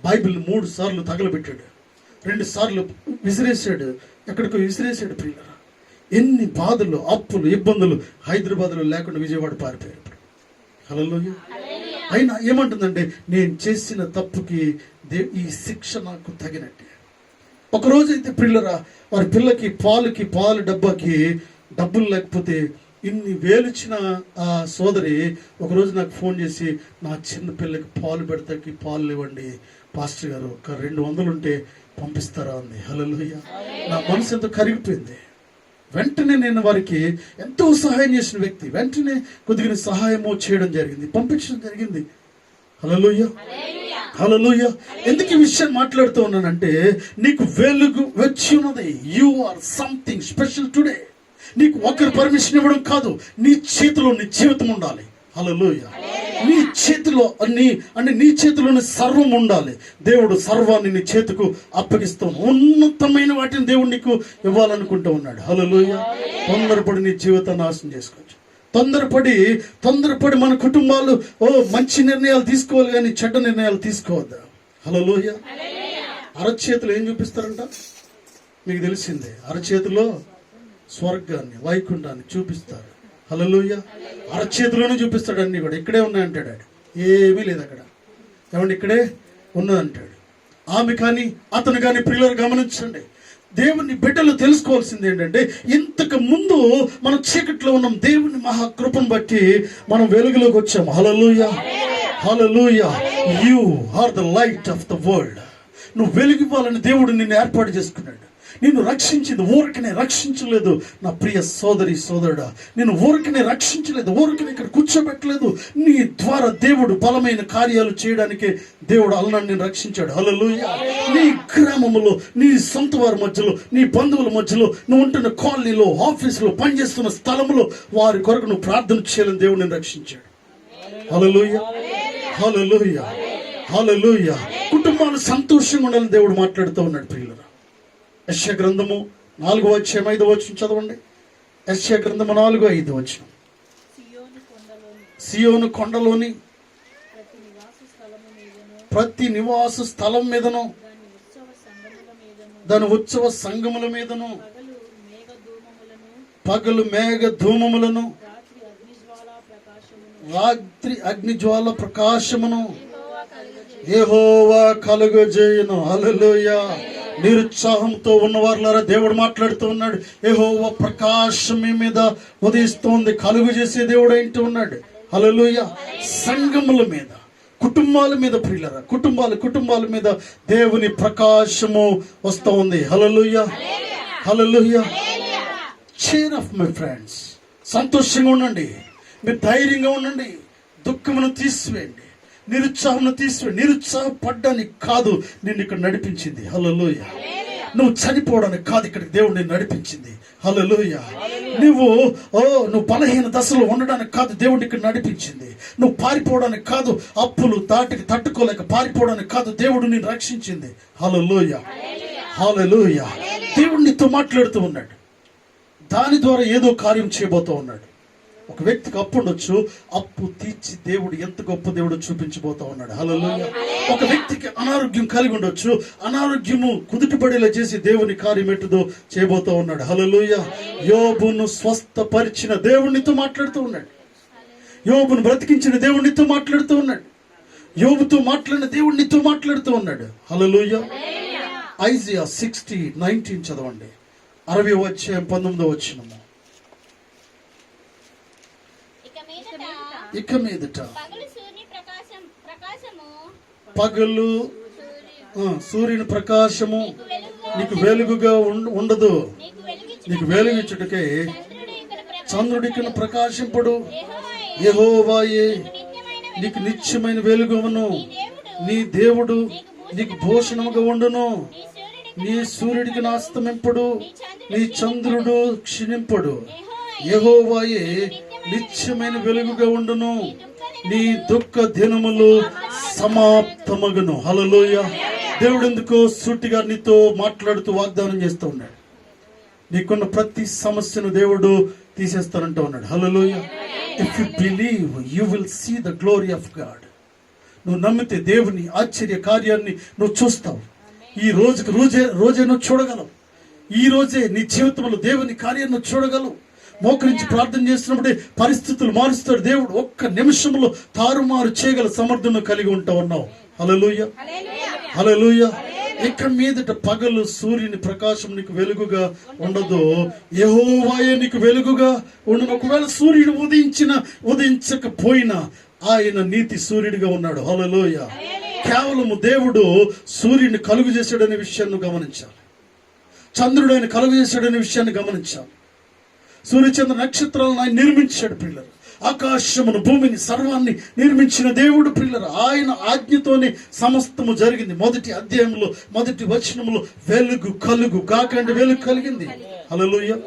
బైబిల్ 3 సార్లు తగలబెట్టాడు, 2 సార్లు విసిరేసాడు, ఎక్కడికో విసిరేసాడు. ప్రియులారా, ఎన్ని బాధలు, అప్పులు, ఇబ్బందులు. హైదరాబాద్లో లేకుండా విజయవాడ పారిపోయారు. హల్లెలూయా. అయినా ఏమంటుందంటే, నేను చేసిన తప్పుకి ఈ శిక్ష నాకు తగినట్టే. ఒకరోజు అయితే పిల్లరా, వారి పిల్లకి పాలు డబ్బాకి డబ్బులు లేకపోతే ఇన్ని వేలిచ్చిన ఆ సోదరి ఒకరోజు నాకు ఫోన్ చేసి, నా చిన్న పిల్లకి పాలు పెడతాకి పాలు ఇవ్వండి పాస్టర్ గారు, ఒక 200 ఉంటే పంపిస్తారా అంది. హల్లెలూయా. నా మనసు ఎంతో కరిగిపోయింది. వెంటనే నేను వారికి ఎంతో సహాయం చేసిన వ్యక్తి, వెంటనే కొద్దిగా సహాయము చేయడం జరిగింది, పంపించడం జరిగింది. హల్లెలూయా, హల్లెలూయా. ఎందుకు ఈ విషయం మాట్లాడుతూ ఉన్నానంటే, నీకు వెలుగు వచ్చి ఉన్నది. You are something special today. నీకు ఒకరి పర్మిషన్ ఇవ్వడం కాదు, నీ చేతిలో నీ జీవితం ఉండాలి. హల్లెలూయా. నీ చేతిలో నీ చేతిలోని సర్వం ఉండాలి. దేవుడు సర్వాన్ని నీ చేతికి అప్పగిస్తాం. ఉన్నతమైన వాటిని దేవుడు నీకు ఇవ్వాలనుకుంటూ ఉన్నాడు. హల్లెలూయా. తొందరపడి నీ జీవితాన్ని నాశనం చేసుకోవచ్చు. తొందరపడి మన కుటుంబాలు మంచి నిర్ణయాలు తీసుకోవాలి, కానీ చెడ్డ నిర్ణయాలు తీసుకోవద్దా. హల్లెలూయా. అరచేతులు ఏం చూపిస్తారంట మీకు తెలిసిందే. అరచేతిలో స్వర్గాన్ని, వైకుంఠాన్ని చూపిస్తారు. హల్లెలూయా. అరచేతిలోనే చూపిస్తాడు. అన్ని కూడా ఇక్కడే ఉన్నాయంటాడు. ఏమీ లేదు అక్కడ. ఏమంటే ఇక్కడే ఉన్నదంటాడు. ఆమె కానీ అతను కానీ ప్రియులు గమనించండి. దేవుని బిడ్డలు తెలుసుకోవాల్సింది ఏంటంటే, ఇంతకు ముందు మనం చీకట్లో ఉన్నాం, దేవుని మహాకృపను బట్టి మనం వెలుగులోకి వచ్చాం. Hallelujah, hallelujah. You are the light of the world. నువ్వు వెలుగివ్వాలని దేవుడు నిన్ను ఏర్పాటు చేసుకున్నాడు. నిన్ను రక్షించింది ఊరికనే రక్షించలేదు నా ప్రియ సోదరి సోదరుడా. నేను ఊరికనే రక్షించలేదు, ఊరికనే ఇక్కడ కూర్చోబెట్టలేదు. నీ ద్వారా దేవుడు బలమైన కార్యాలు చేయడానికి దేవుడు అలనాడు నేను రక్షించాడు. హల్లెలూయా. నీ గ్రామంలో, నీ సొంత వారి మధ్యలో, నీ బంధువుల మధ్యలో, నువ్వు ఉంటున్న కాలనీలో, ఆఫీసులో, పనిచేస్తున్న స్థలంలో వారి కొరకు నువ్వు ప్రార్థన చేయాలని దేవుడు నేను రక్షించాడు. హల్లెలూయా, హల్లెలూయా, హల్లెలూయా. కుటుంబాలు సంతోషంగా ఉండాలని దేవుడు మాట్లాడుతూ ఉన్నాడు. ప్రియులరా, యెషయా గ్రంథము 4:5 చదవండి. యెషయా గ్రంథము 4:5. సియోను కొండలోని ప్రతి నివాస స్థలం మీదను, దాని ఉత్సవ సంఘముల మీదను, పగలు మేఘ ధూమములను, రాత్రి అగ్నిజ్వాల ప్రకాశమును యెహోవా కలుగజేయును. హల్లెలూయా. నిరుత్సాహంతో ఉన్నవారులారా, దేవుడు మాట్లాడుతూ ఉన్నాడు. యెహోవా ప్రకాశం మీ మీద ఉదయిస్తోంది, కలుగు చేసే దేవుడు ఏంటూ ఉన్నాడు. హల్లెలూయా. సంఘముల మీద, కుటుంబాల మీద ప్రియులారా, కుటుంబాల మీద దేవుని ప్రకాశము వస్తూ ఉంది. హల్లెలూయా, హల్లెలూయా. cheer up my friends. సంతోషంగా ఉండండి, మీరు ధైర్యంగా ఉండండి. దుఃఖమును తీసివేయండి, నిరుత్సాహం తీసివేయండి. నిరుత్సాహపడ్డానికి కాదు నిన్ను ఇక్కడ నడిపించింది. హల్లెలూయా. నువ్వు చనిపోవడానికి కాదు ఇక్కడికి దేవుడు నిన్ను నడిపించింది. హల్లెలూయా. నువ్వు బలహీన దశలో ఉండడానికి కాదు దేవుడు ఇక్కడ నడిపించింది. నువ్వు పారిపోవడానికి కాదు, అప్పులు తట్టుకోలేక పారిపోవడానికి కాదు దేవుడు నిన్ను రక్షించింది. హల్లెలూయా, హల్లెలూయా. దేవుడు నీతో మాట్లాడుతూ ఉన్నాడు. దాని ద్వారా ఏదో కార్యం చేయబోతూ ఉన్నాడు. ఒక వ్యక్తికి అప్పు ఉండొచ్చు, అప్పు తీర్చి దేవుడు ఎంత గొప్ప దేవుడు చూపించబోతా ఉన్నాడు. హల్లెలూయా. ఒక వ్యక్తికి అనారోగ్యం కలిగి ఉండొచ్చు, అనారోగ్యము కుదుటపడేలా చేసి దేవుని కార్యం ఎట్టుదో చేయబోతా ఉన్నాడు. హల్లెలూయా. యోబును స్వస్థపరిచిన దేవునితో మాట్లాడుతూ ఉన్నాడు. యోబును బ్రతికించిన దేవునితో మాట్లాడుతూ ఉన్నాడు. యోబుతో మాట్లాడిన దేవునితో మాట్లాడుతూ ఉన్నాడు. హల్లెలూయా. ఐజియా 60:19 చదవండి. 60:19. ఇక మీదట పగలు సూర్యుని ప్రకాశము నీకు వెలుగుగా ఉండదు. నీకు వెలుగిచ్చుటకై చంద్రుడికి ప్రకాశింపడు. యెహోవాయే నీకు నిత్యమైన వెలుగును, నీ దేవుడు నీకు భూషణముగా ఉండును. నీ సూర్యుడికి అస్తమింపడు, నీ చంద్రుడు క్షీణింపడు. యెహోవాయే నిత్యమైన వెలుగుగా ఉండును, నీ దుఃఖ దినములు సమాప్తమగును. హల్లెలూయా. దేవుడు ఎందుకో సూటిగా నీతో మాట్లాడుతూ వాగ్దానం చేస్తూ ఉన్నాడు. నీకున్న ప్రతి సమస్యను దేవుడు తీసేస్తానంటూ ఉన్నాడు. Hallelujah. If you believe you will see the glory of God. నువ్వు నమ్మితే దేవుని ఆశ్చర్య కార్యాన్ని నువ్వు చూస్తావు. ఈ రోజే నువ్వు చూడగలవు. ఈ రోజే నీ జీవితంలో దేవుని కార్యాన్ని చూడగలవు. మోకరించి ప్రార్థన చేస్తున్నప్పుడే పరిస్థితులు మారుస్తాడు దేవుడు. ఒక్క నిమిషంలో తారుమారు చేయగల సమర్థను కలిగి ఉంటావు. హల్లెలూయా, హల్లెలూయా. ఇక మీదట పగలు సూర్యుని ప్రకాశం నీకు వెలుగుగా ఉండదు, యెహోవాయే నీకు వెలుగుగా ఉండను. ఒకవేళ సూర్యుడు ఉదయించకపోయినా ఆయన నీతి సూర్యుడిగా ఉన్నాడు. హల్లెలూయా. కేవలము దేవుడు సూర్యుని కలుగు చేశాడనే విషయాన్ని గమనించాలి. చంద్రుడు ఆయన కలుగు చేశాడనే విషయాన్ని గమనించాలి. సూర్యచంద్ర నక్షత్రాలను ఆయన నిర్మించాడు పిల్లలు. ఆకాశమును భూమిని సర్వాన్ని నిర్మించిన దేవుడు పిల్లలు. ఆయన ఆజ్ఞతోనే సమస్తము జరిగింది. మొదటి అధ్యాయంలో మొదటి వచనంలో వెలుగు కలుగు కాకండి వెలుగు కలిగింది. హల్లెలూయా,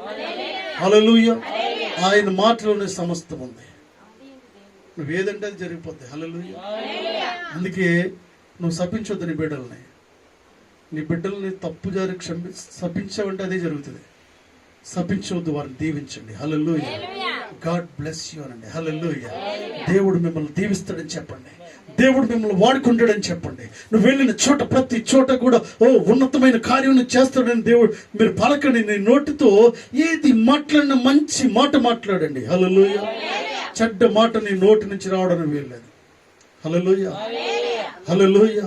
హల్లెలూయా. ఆయన మాటలోనే సమస్తం ఉంది. నువ్వేదంటే అది జరిగిపోద్ది. హల్లెలూయా. అందుకే నువ్వు శపించొద్దు నీ బిడ్డల్ని. నీ బిడ్డల్ని తప్పు జారి శపించావంటే అదే జరుగుతుంది. శపించవద్దు, వారిని దీవించండి. హల్లెలూయా. గాడ్ బ్లెస్ యు అనండి. హల్లెలూయా. దేవుడు మిమ్మల్ని దీవిస్తాడని చెప్పండి. దేవుడు మిమ్మల్ని వాడుకుంటాడని చెప్పండి. నువ్వు వెళ్ళిన చోట ప్రతి చోట కూడా ఉన్నతమైన కార్యం చేస్తాడని దేవుడు మీరు పలకండి. నీ నోటితో ఏది మాట్లాడినా మంచి మాట మాట్లాడండి. హల్లెలూయా. చెడ్డ మాట నీ నోటి నుంచి రావడం వీల్లేదు. హల్లెలూయా, హల్లెలూయా.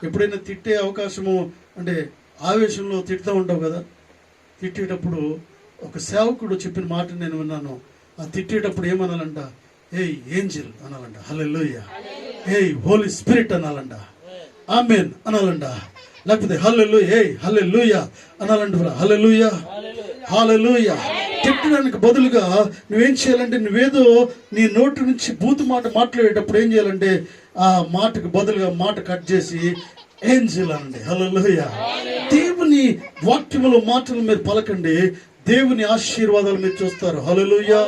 ఎప్పుడైనా తిట్టే అవకాశము అంటే ఆవేశంలో తిడుతూ ఉంటావు కదా. తిట్టేటప్పుడు ఒక సేవకుడు చెప్పిన మాట నేను విన్నాను. ఆ తిట్టేటప్పుడు ఏమనాలంట? ఏయ్ ఏంజెల్ అనాలంట. హల్లెలూయా. ఏయ్ హోలీ స్పిరిట్ అనాలంట. ఆమేన్ అనాలంట. లేకపోతే హల్లెలూయా, ఏయ్ హల్లెలూయా అనాలంట. హల్లెలూయా, హల్లెలూయా. తిట్టడానికి బదులుగా నువ్వేం చేయాలంటే, నువ్వేదో నీ నోటి నుంచి బూతు మాట మాట్లాడేటప్పుడు ఏం చేయాలంటే ఆ మాటకు బదులుగా మాట కట్ చేసి ఏంజెల్ అనండి. హల్లెలూయా. దేవుని వాక్యములో మాటలు మీరు పలకండి. దేవుని ఆశీర్వాదాలు మీరు చూస్తారు. హల్లెలూయా.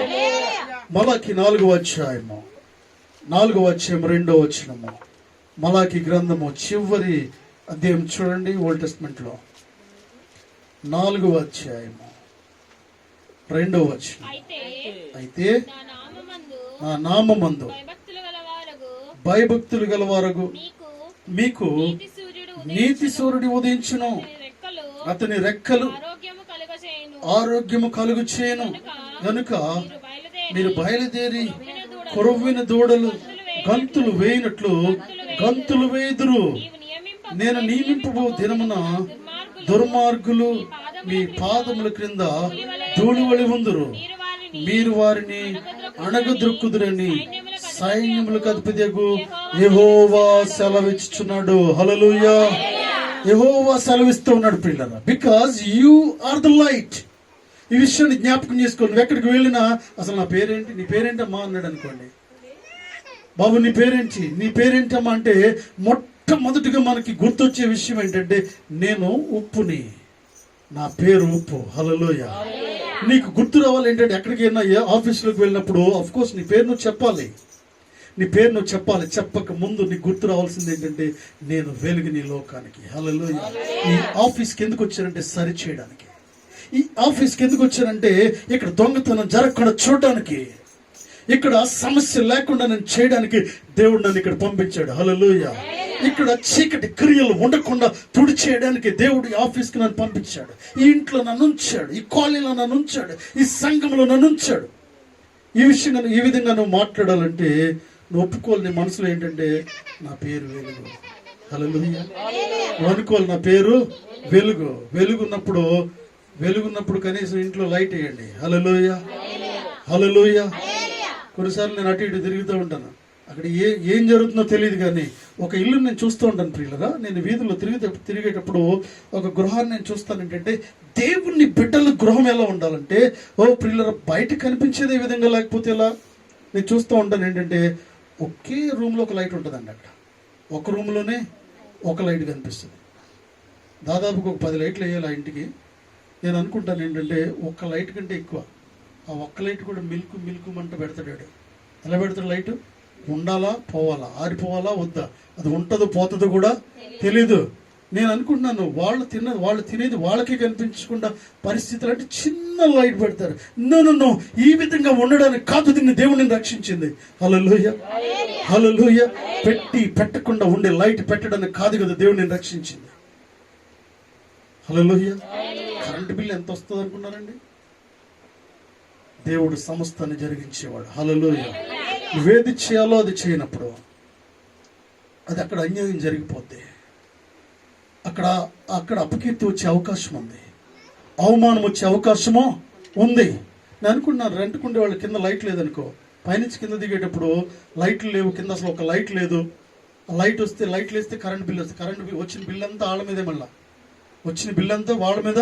మలాకి 4వ అధ్యాయము 2వ వచనము. మలాకి గ్రంథము చివరి అధ్యాయం చూడండి. ఓల్డ్ టెస్ట్మెంట్ లో 4వ అధ్యాయము 2వ వచనం. అయితే నా నామమందు భయభక్తులు గలవారగు మీకు నీతి సూర్యుడు ఉదయించును, అతని రెక్కలు ఆరోగ్యము కలుగు చేయను. గనుక మీరు బయలుదేరి కొరవిన దూడలు గంతులు వేయినట్లు గంతులు వేయుదురు. నేను నియమింపబో దినమున దుర్మార్గులు మీ పాదముల క్రింద ధూళివలి ఉందురు. మీరు వారిని అణగద్రొక్కుదురని సైన్యములకు అధిపతియగు యెహోవా సెలవిచ్చుచున్నాడు. హల్లెలూయా. యెహోవా సెలవిస్తూ ఉన్నాడు పిల్లరా. Because you are the light. ఈ విషయాన్ని జ్ఞాపకం చేసుకోండి. నువ్వు ఎక్కడికి వెళ్ళినా అసలు నా పేరేంటి, నీ పేరేంటమ్మా అన్నాడు అనుకోండి. బాబు నీ పేరేంటి, నీ పేరేంటమ్మా అంటే మొట్టమొదటిగా మనకి గుర్తొచ్చే విషయం ఏంటంటే నేను ఉప్పుని, నా పేరు ఉప్పు. హల్లెలూయా. నీకు గుర్తు రావాలి ఏంటంటే ఎక్కడికైనా ఆఫీసులోకి వెళ్ళినప్పుడు ఆఫ్ కోర్స్ నీ పేరు నువ్వు చెప్పాలి. నీ పేరు నువ్వు చెప్పాలి. చెప్పక ముందు నీకు గుర్తు రావాల్సింది ఏంటంటే నేను వెలుగు నీ లోకానికి. హల్లెలూయా. ఈ ఆఫీస్కి ఎందుకు వచ్చానంటే సరి చేయడానికి. ఈ ఆఫీస్కి ఎందుకు వచ్చానంటే ఇక్కడ దొంగతనం జరగకుండా చూడడానికి, ఇక్కడ సమస్య లేకుండా నేను చేయడానికి దేవుడు నన్ను ఇక్కడ పంపించాడు. హల్లెలూయా. ఇక్కడ చీకటి క్రియలు ఉండకుండా తుడి చేయడానికి దేవుడు ఆఫీస్కి నన్ను పంపించాడు. ఈ ఇంట్లో నన్ను ఉంచాడు, ఈ కాలనీలో నన్ను ఉంచాడు, ఈ సంఘంలో నన్ను ఉంచాడు. ఈ విషయం నన్ను ఈ విధంగా నువ్వు మాట్లాడాలంటే నువ్వు ఒప్పుకోవాలి. నీ మనసులో ఏంటంటే నా పేరు వెలుగు. హల్లెలూయా. నువ్వు అనుకోవాలి నా పేరు వెలుగు. వెలుగున్నప్పుడు కనీసం ఇంట్లో లైట్ వేయండి. హల్లెలూయా, హల్లెలూయా. కొన్నిసార్లు నేను అటు ఇటు తిరుగుతూ ఉంటాను. అక్కడ ఏం జరుగుతుందో తెలియదు కానీ ఒక ఇల్లు నేను చూస్తూ ఉంటాను ప్రియులరా. నేను వీధుల్లో తిరిగేటప్పుడు ఒక గృహాన్ని నేను చూస్తాను. ఏంటంటే దేవుని బిడ్డల గృహం ఎలా ఉండాలంటే ప్రియులరా బయట కనిపించేదే విధంగా లేకపోతే ఎలా నేను చూస్తూ ఉంటాను. ఏంటంటే ఒకే రూమ్లో ఒక లైట్ ఉంటుందండి. అక్కడ ఒక రూమ్లోనే ఒక లైట్ కనిపిస్తుంది. దాదాపుగా ఒక 10 లైట్లు వేయాలి ఆ ఇంటికి. నేను అనుకుంటాను ఏంటంటే ఒక్క లైట్ కంటే ఎక్కువ. ఆ ఒక్క లైట్ కూడా మిల్కు మంట పెడతాడు. ఎలా పెడతాడు లైట్? ఉండాలా పోవాలా, ఆరిపోవాలా వద్దా, అది ఉంటుందో పోతుందో కూడా తెలీదు. నేను అనుకుంటున్నాను వాళ్ళు తినేది వాళ్ళకే కనిపించకుండా పరిస్థితులు అంటే చిన్న లైట్ పెడతారు. నో ఈ విధంగా ఉండడానికి కాదు దీన్ని దేవుడిని రక్షించింది. హల్లెలూయా, హల్లెలూయా. పెట్టకుండా ఉండే లైట్ పెట్టడానికి కాదు కదా దేవుడిని రక్షించింది. హల్లెలూయా. కరెంటు బిల్లు ఎంత వస్తుంది అనుకున్నారండి? దేవుడు సమస్తాన్ని జరిగించేవాడు. హల్లెలూయా. నువ్వేది చేయాలో అది చేయనప్పుడు అది అక్కడ అన్యాయం జరిగిపోద్ది. అక్కడ అపకీర్తి వచ్చే అవకాశం ఉంది, అవమానం వచ్చే అవకాశమో ఉంది. నేను అనుకున్నాను, రెంట్కుండే వాళ్ళు కింద లైట్ లేదనుకో, పైనుంచి కింద దిగేటప్పుడు లైట్లు లేవు, కింద అసలు ఒక లైట్ లేదు. లైట్ వస్తే లైట్లు వేస్తే కరెంట్ బిల్ వస్తుంది. కరెంట్ బిల్ వచ్చిన బిల్ అంతా వాళ్ళ మీదే, మళ్ళీ వచ్చిన బిల్ అంతా వాళ్ళ మీద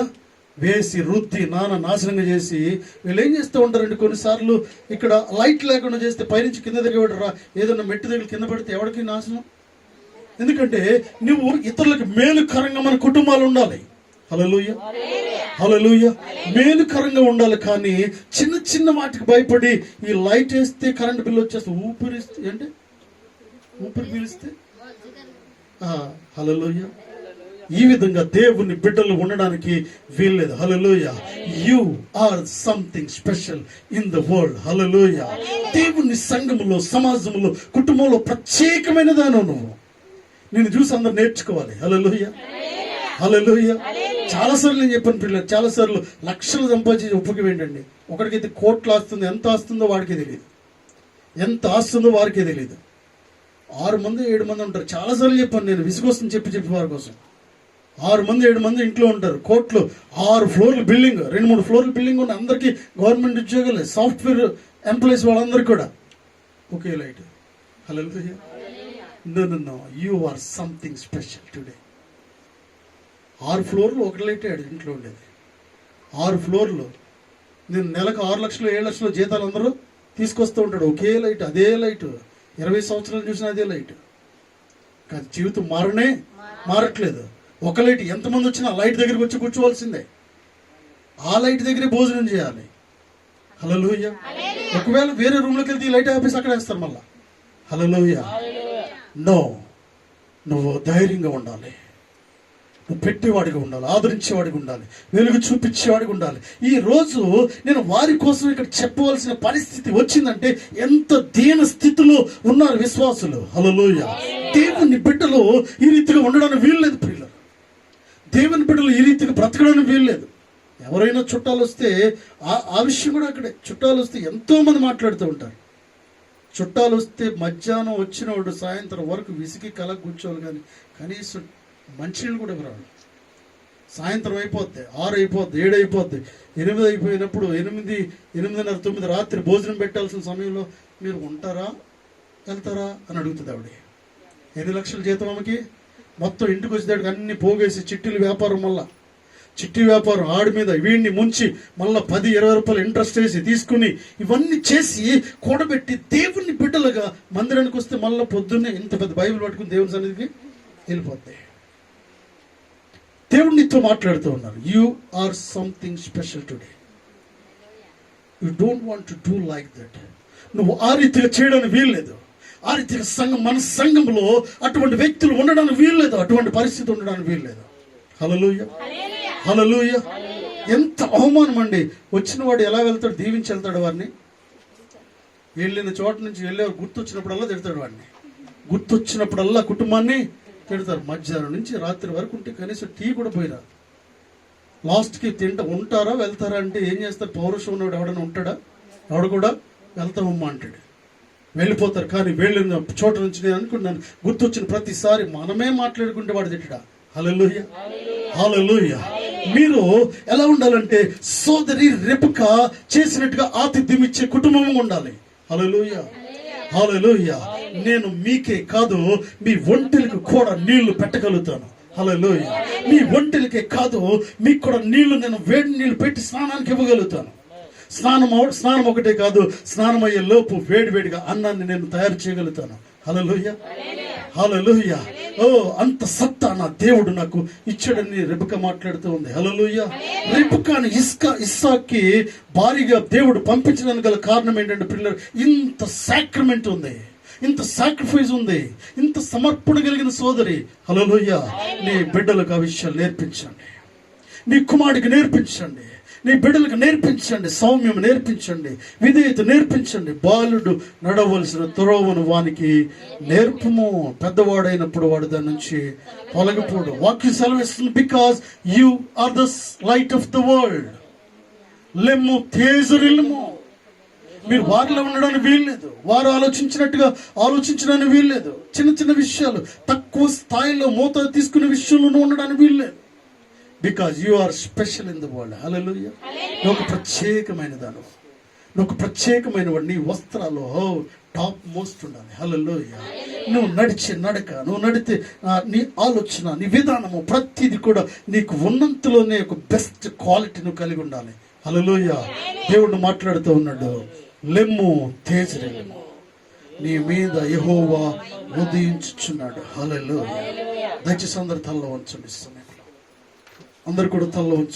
వేసి రుద్ది నాశనంగా చేసి వీళ్ళు ఏం చేస్తూ ఉంటారండి, కొన్నిసార్లు ఇక్కడ లైట్ లేకుండా చేస్తే పైనుంచి కింద దిగబడరా, ఏదన్నా మెట్టు దగ్గర కింద పడితే ఎవరికి నాశనం. ఎందుకంటే నువ్వు ఇతరులకు మేలుకరంగా మన కుటుంబాలు ఉండాలి. హల్లెలూయా, హల్లెలూయా. మేలుకరంగా ఉండాలి. కానీ చిన్న చిన్న వాటికి భయపడి ఈ లైట్ వేస్తే కరెంట్ బిల్ వచ్చేస్తే ఊపిరి పీలిస్తే హల్లెలూయా. ఈ విధంగా దేవుని బిడ్డలు ఉండడానికి వీల్లేదు. Hallelujah. You are something special in the world. Hallelujah. దేవుని సంఘములో, సమాజంలో, కుటుంబంలో ప్రత్యేకమైన దాని నువ్వు. నేను చూసి అందరూ నేర్చుకోవాలి. హల్లెలూయా, హల్లెలూయా. చాలాసార్లు నేను చెప్పాను పిల్లలు, చాలాసార్లు లక్షలు సంపాదించి ఉపయోగం ఏంటండి? ఒకడికైతే కోట్లు ఆస్తుంది, ఎంత ఆస్తుందో వాడికే తెలియదు, ఎంత ఆస్తుందో వారికే తెలియదు. 6 మంది 7 మంది ఉంటారు. చాలాసార్లు చెప్పాను నేను, విసుగొస్తుంది చెప్పి వారి కోసం. 6 మంది 7 మంది ఇంట్లో ఉంటారు. కోట్లు, 6 ఫ్లోర్ల బిల్డింగ్, 2-3 ఫ్లోర్ల బిల్డింగ్ ఉన్న అందరికీ గవర్నమెంట్ ఉద్యోగాలే, సాఫ్ట్వేర్ ఎంప్లాయీస్ వాళ్ళందరికీ కూడా ఒకే light. Hallelujah. No, you are something special today. 6 ఫ్లోర్లు ఒక లైటే ఇంట్లో ఉండేది. 6 ఫ్లోర్లు. నేను నెలకు 6 లక్షలు 7 లక్షలు జీతాలు అందరూ తీసుకొస్తూ ఉంటాడు. ఒకే లైట్, అదే లైట్, 20 సంవత్సరాలు చూసిన అదే లైట్. కానీ జీవితం మారట్లేదు. ఒక లైట్, ఎంతమంది వచ్చినా లైట్ దగ్గరికి వచ్చి కూర్చోవలసిందే. ఆ లైట్ దగ్గరే భోజనం చేయాలి. హల్లెలూయా. ఒకవేళ వేరే రూమ్లోకి వెళ్తే ఈ లైట్ ఆపేసి అక్కడ వేస్తారు మళ్ళా. హల్లెలూయా. నో, నువ్వు ధైర్యంగా ఉండాలి, నువ్వు పెట్టేవాడిగా ఉండాలి, ఆదరించేవాడిగా ఉండాలి, వెలుగు చూపించేవాడిగా ఉండాలి. ఈ రోజు నేను వారి కోసం ఇక్కడ చెప్పవలసిన పరిస్థితి వచ్చిందంటే ఎంత దీన స్థితిలో ఉన్నారు విశ్వాసులు. హల్లెలూయా. దేవుని బిడ్డలు ఈ రీతిగా ఉండడానికి వీల్లేదు ప్రియులు. దేవుని బిడ్డలు ఈ రీతిగా బ్రతకడానికి వీల్లేదు. ఎవరైనా చుట్టాలు వస్తే ఆ విషయం కూడా అక్కడే. చుట్టాలు వస్తే ఎంతో మంది మాట్లాడుతూ ఉంటారు. చుట్టాలు వస్తే మధ్యాహ్నం వచ్చినవాడు సాయంత్రం వరకు విసిగి కల కూర్చోవాలి, కానీ కనీసం మంచినీళ్ళు కూడా రాడు. సాయంత్రం అయిపోద్ది, 6 అయిపోద్ది, 7 అయిపోద్ది, 8 అయిపోయినప్పుడు 8, 8:30, 9 రాత్రి భోజనం పెట్టాల్సిన సమయంలో మీరు ఉంటారా వెళ్తారా అని అడుగుతుంది ఆవిడ. 8 లక్షల జీతం ఆమెకి. మొత్తం ఇంటికి వచ్చేదానికి అన్ని పోగేసి చిట్టీల వ్యాపారం, మళ్ళా చిట్టి వ్యాపారం ఆడి మీద వీడిని ముంచి మళ్ళీ 10-20 రూపాయలు ఇంట్రెస్ట్ వేసి తీసుకుని ఇవన్నీ చేసి కూడబెట్టి దేవుని బిడ్డలుగా మందిరానికి వస్తే మళ్ళీ పొద్దున్నే ఇంత పెద్ద బైబిల్ పట్టుకుని దేవుని సన్నిధికి వెళ్ళిపోతాయి. దేవుడు నీతో మాట్లాడుతూ ఉన్నారు. You are something special today. You don't want to do like that. నువ్వు ఆ రీతిగా చేయడానికి వీల్లేదు. ఆ రీతిగా మన సంఘంలో అటువంటి వ్యక్తులు ఉండడానికి వీల్లేదు, అటువంటి పరిస్థితి ఉండడానికి వీల్లేదు. హల్లెలూయా, హల్లెలూయా. ఎంత అవమానం అండి. వచ్చిన వాడు ఎలా వెళ్తాడు? దీవించి వెళ్తాడు వారిని. వెళ్ళిన చోట నుంచి వెళ్ళేవారు గుర్తొచ్చినప్పుడల్లా తిడతాడు వాడిని. గుర్తొచ్చినప్పుడల్లా కుటుంబాన్ని తిడతారు. మధ్యాహ్నం నుంచి రాత్రి వరకు ఉంటే కనీసం టీ కూడా పోయిరా. లాస్ట్కి ఉంటారా వెళ్తారా అంటే ఏం చేస్తారు? పౌరుషం ఉన్నవాడు ఎవడన్నా ఉంటాడా? ఎవడు కూడా వెళ్తామమ్మా అంటాడు, వెళ్ళిపోతారు. కానీ వెళ్ళిన చోట నుంచి నేను అనుకున్నాను, గుర్తొచ్చిన ప్రతిసారి మనమే మాట్లాడుకుంటే వాడు తిట్టడా. హల్లెలూయా, హల్లెలూయా. మీరు ఎలా ఉండాలంటే సోదరి రెబెకా చేసినట్టుగా ఆతిథ్యం ఇచ్చే కుటుంబం ఉండాలి. హల్లెలూయా, హల్లెలూయా. నేను మీకే కాదు మీ ఒంటెలకు కూడా నీళ్లు పెట్టగలుగుతాను. హల్లెలూయా. మీ ఒంటెలకే కాదు మీకు కూడా నీళ్లు, నేను వేడి నీళ్లు పెట్టి స్నానానికి ఇవ్వగలుగుతాను. స్నానం ఒకటే కాదు, స్నానం అయ్యే లోపు వేడివేడిగా అన్నాన్ని నేను తయారు చేయగలుగుతాను. హల్లెలూయా, హల్లెలూయా. ఓ, అంత సత్తా నా దేవుడు నాకు ఇచ్చాడని రెబెకా మాట్లాడుతూ ఉంది. హల్లెలూయా. రెబెకాని ఇస్సాకి భారీగా దేవుడు పంపించడానికి గల కారణం ఏంటంటే పిల్లలు, ఇంత సాక్రిమెంట్ ఉంది, ఇంత సాక్రిఫైస్ ఉంది, ఇంత సమర్పణ కలిగిన సోదరి. హల్లెలూయా. నీ బిడ్డలకు ఆ విషయాలు నేర్పించండి, నీ కుమారుడికి నేర్పించండి, నీ బిడ్డలకు నేర్పించండి, సౌమ్యం నేర్పించండి, విధేయత నేర్పించండి. బాలుడు నడవలసిన త్రోవను వానికి నేర్పము, పెద్దవాడైనప్పుడు వాడు దాని నుంచి తొలగిపోడు. వాక్యం సెలవిస్తుంది, because you are the light of the world. లెమ్ము, తేజరిల్లుము. మీరు వారిలో ఉండడానికి వీల్లేదు, వారు ఆలోచించినట్టుగా ఆలోచించడానికి వీల్లేదు. చిన్న చిన్న విషయాలు, తక్కువ స్థాయిలో మోతాదు తీసుకునే విషయంలో ఉండడానికి వీల్లేదు. Because you are special in the world. Hallelujah. నువ్వు ఒక ప్రత్యేకమైన దాను, నువ్వు ఒక ప్రత్యేకమైన వాడు. నీ వస్త్రాలు టాప్ మోస్ట్ ఉండాలి. హల్లెలూయా. నువ్వు నడిచే నడక, నువ్వు నడితే నీ ఆలోచన, నీ విధానము, ప్రతిది కూడా నీకు ఉన్నంతలోనే ఒక బెస్ట్ క్వాలిటీ నువ్వు కలిగి ఉండాలి. హల్లెలూయా. దేవుడు మాట్లాడుతూ ఉన్నాడు, లెమ్ము, తేజరిల్లుము, నీ మీద యెహోవా ఉదయించుచున్నాడు. హల్లెలూయా. దయచేసి అందరు తల్ల వంచండి. సమయంలో అందరు కూడా తల్ల వంచండి.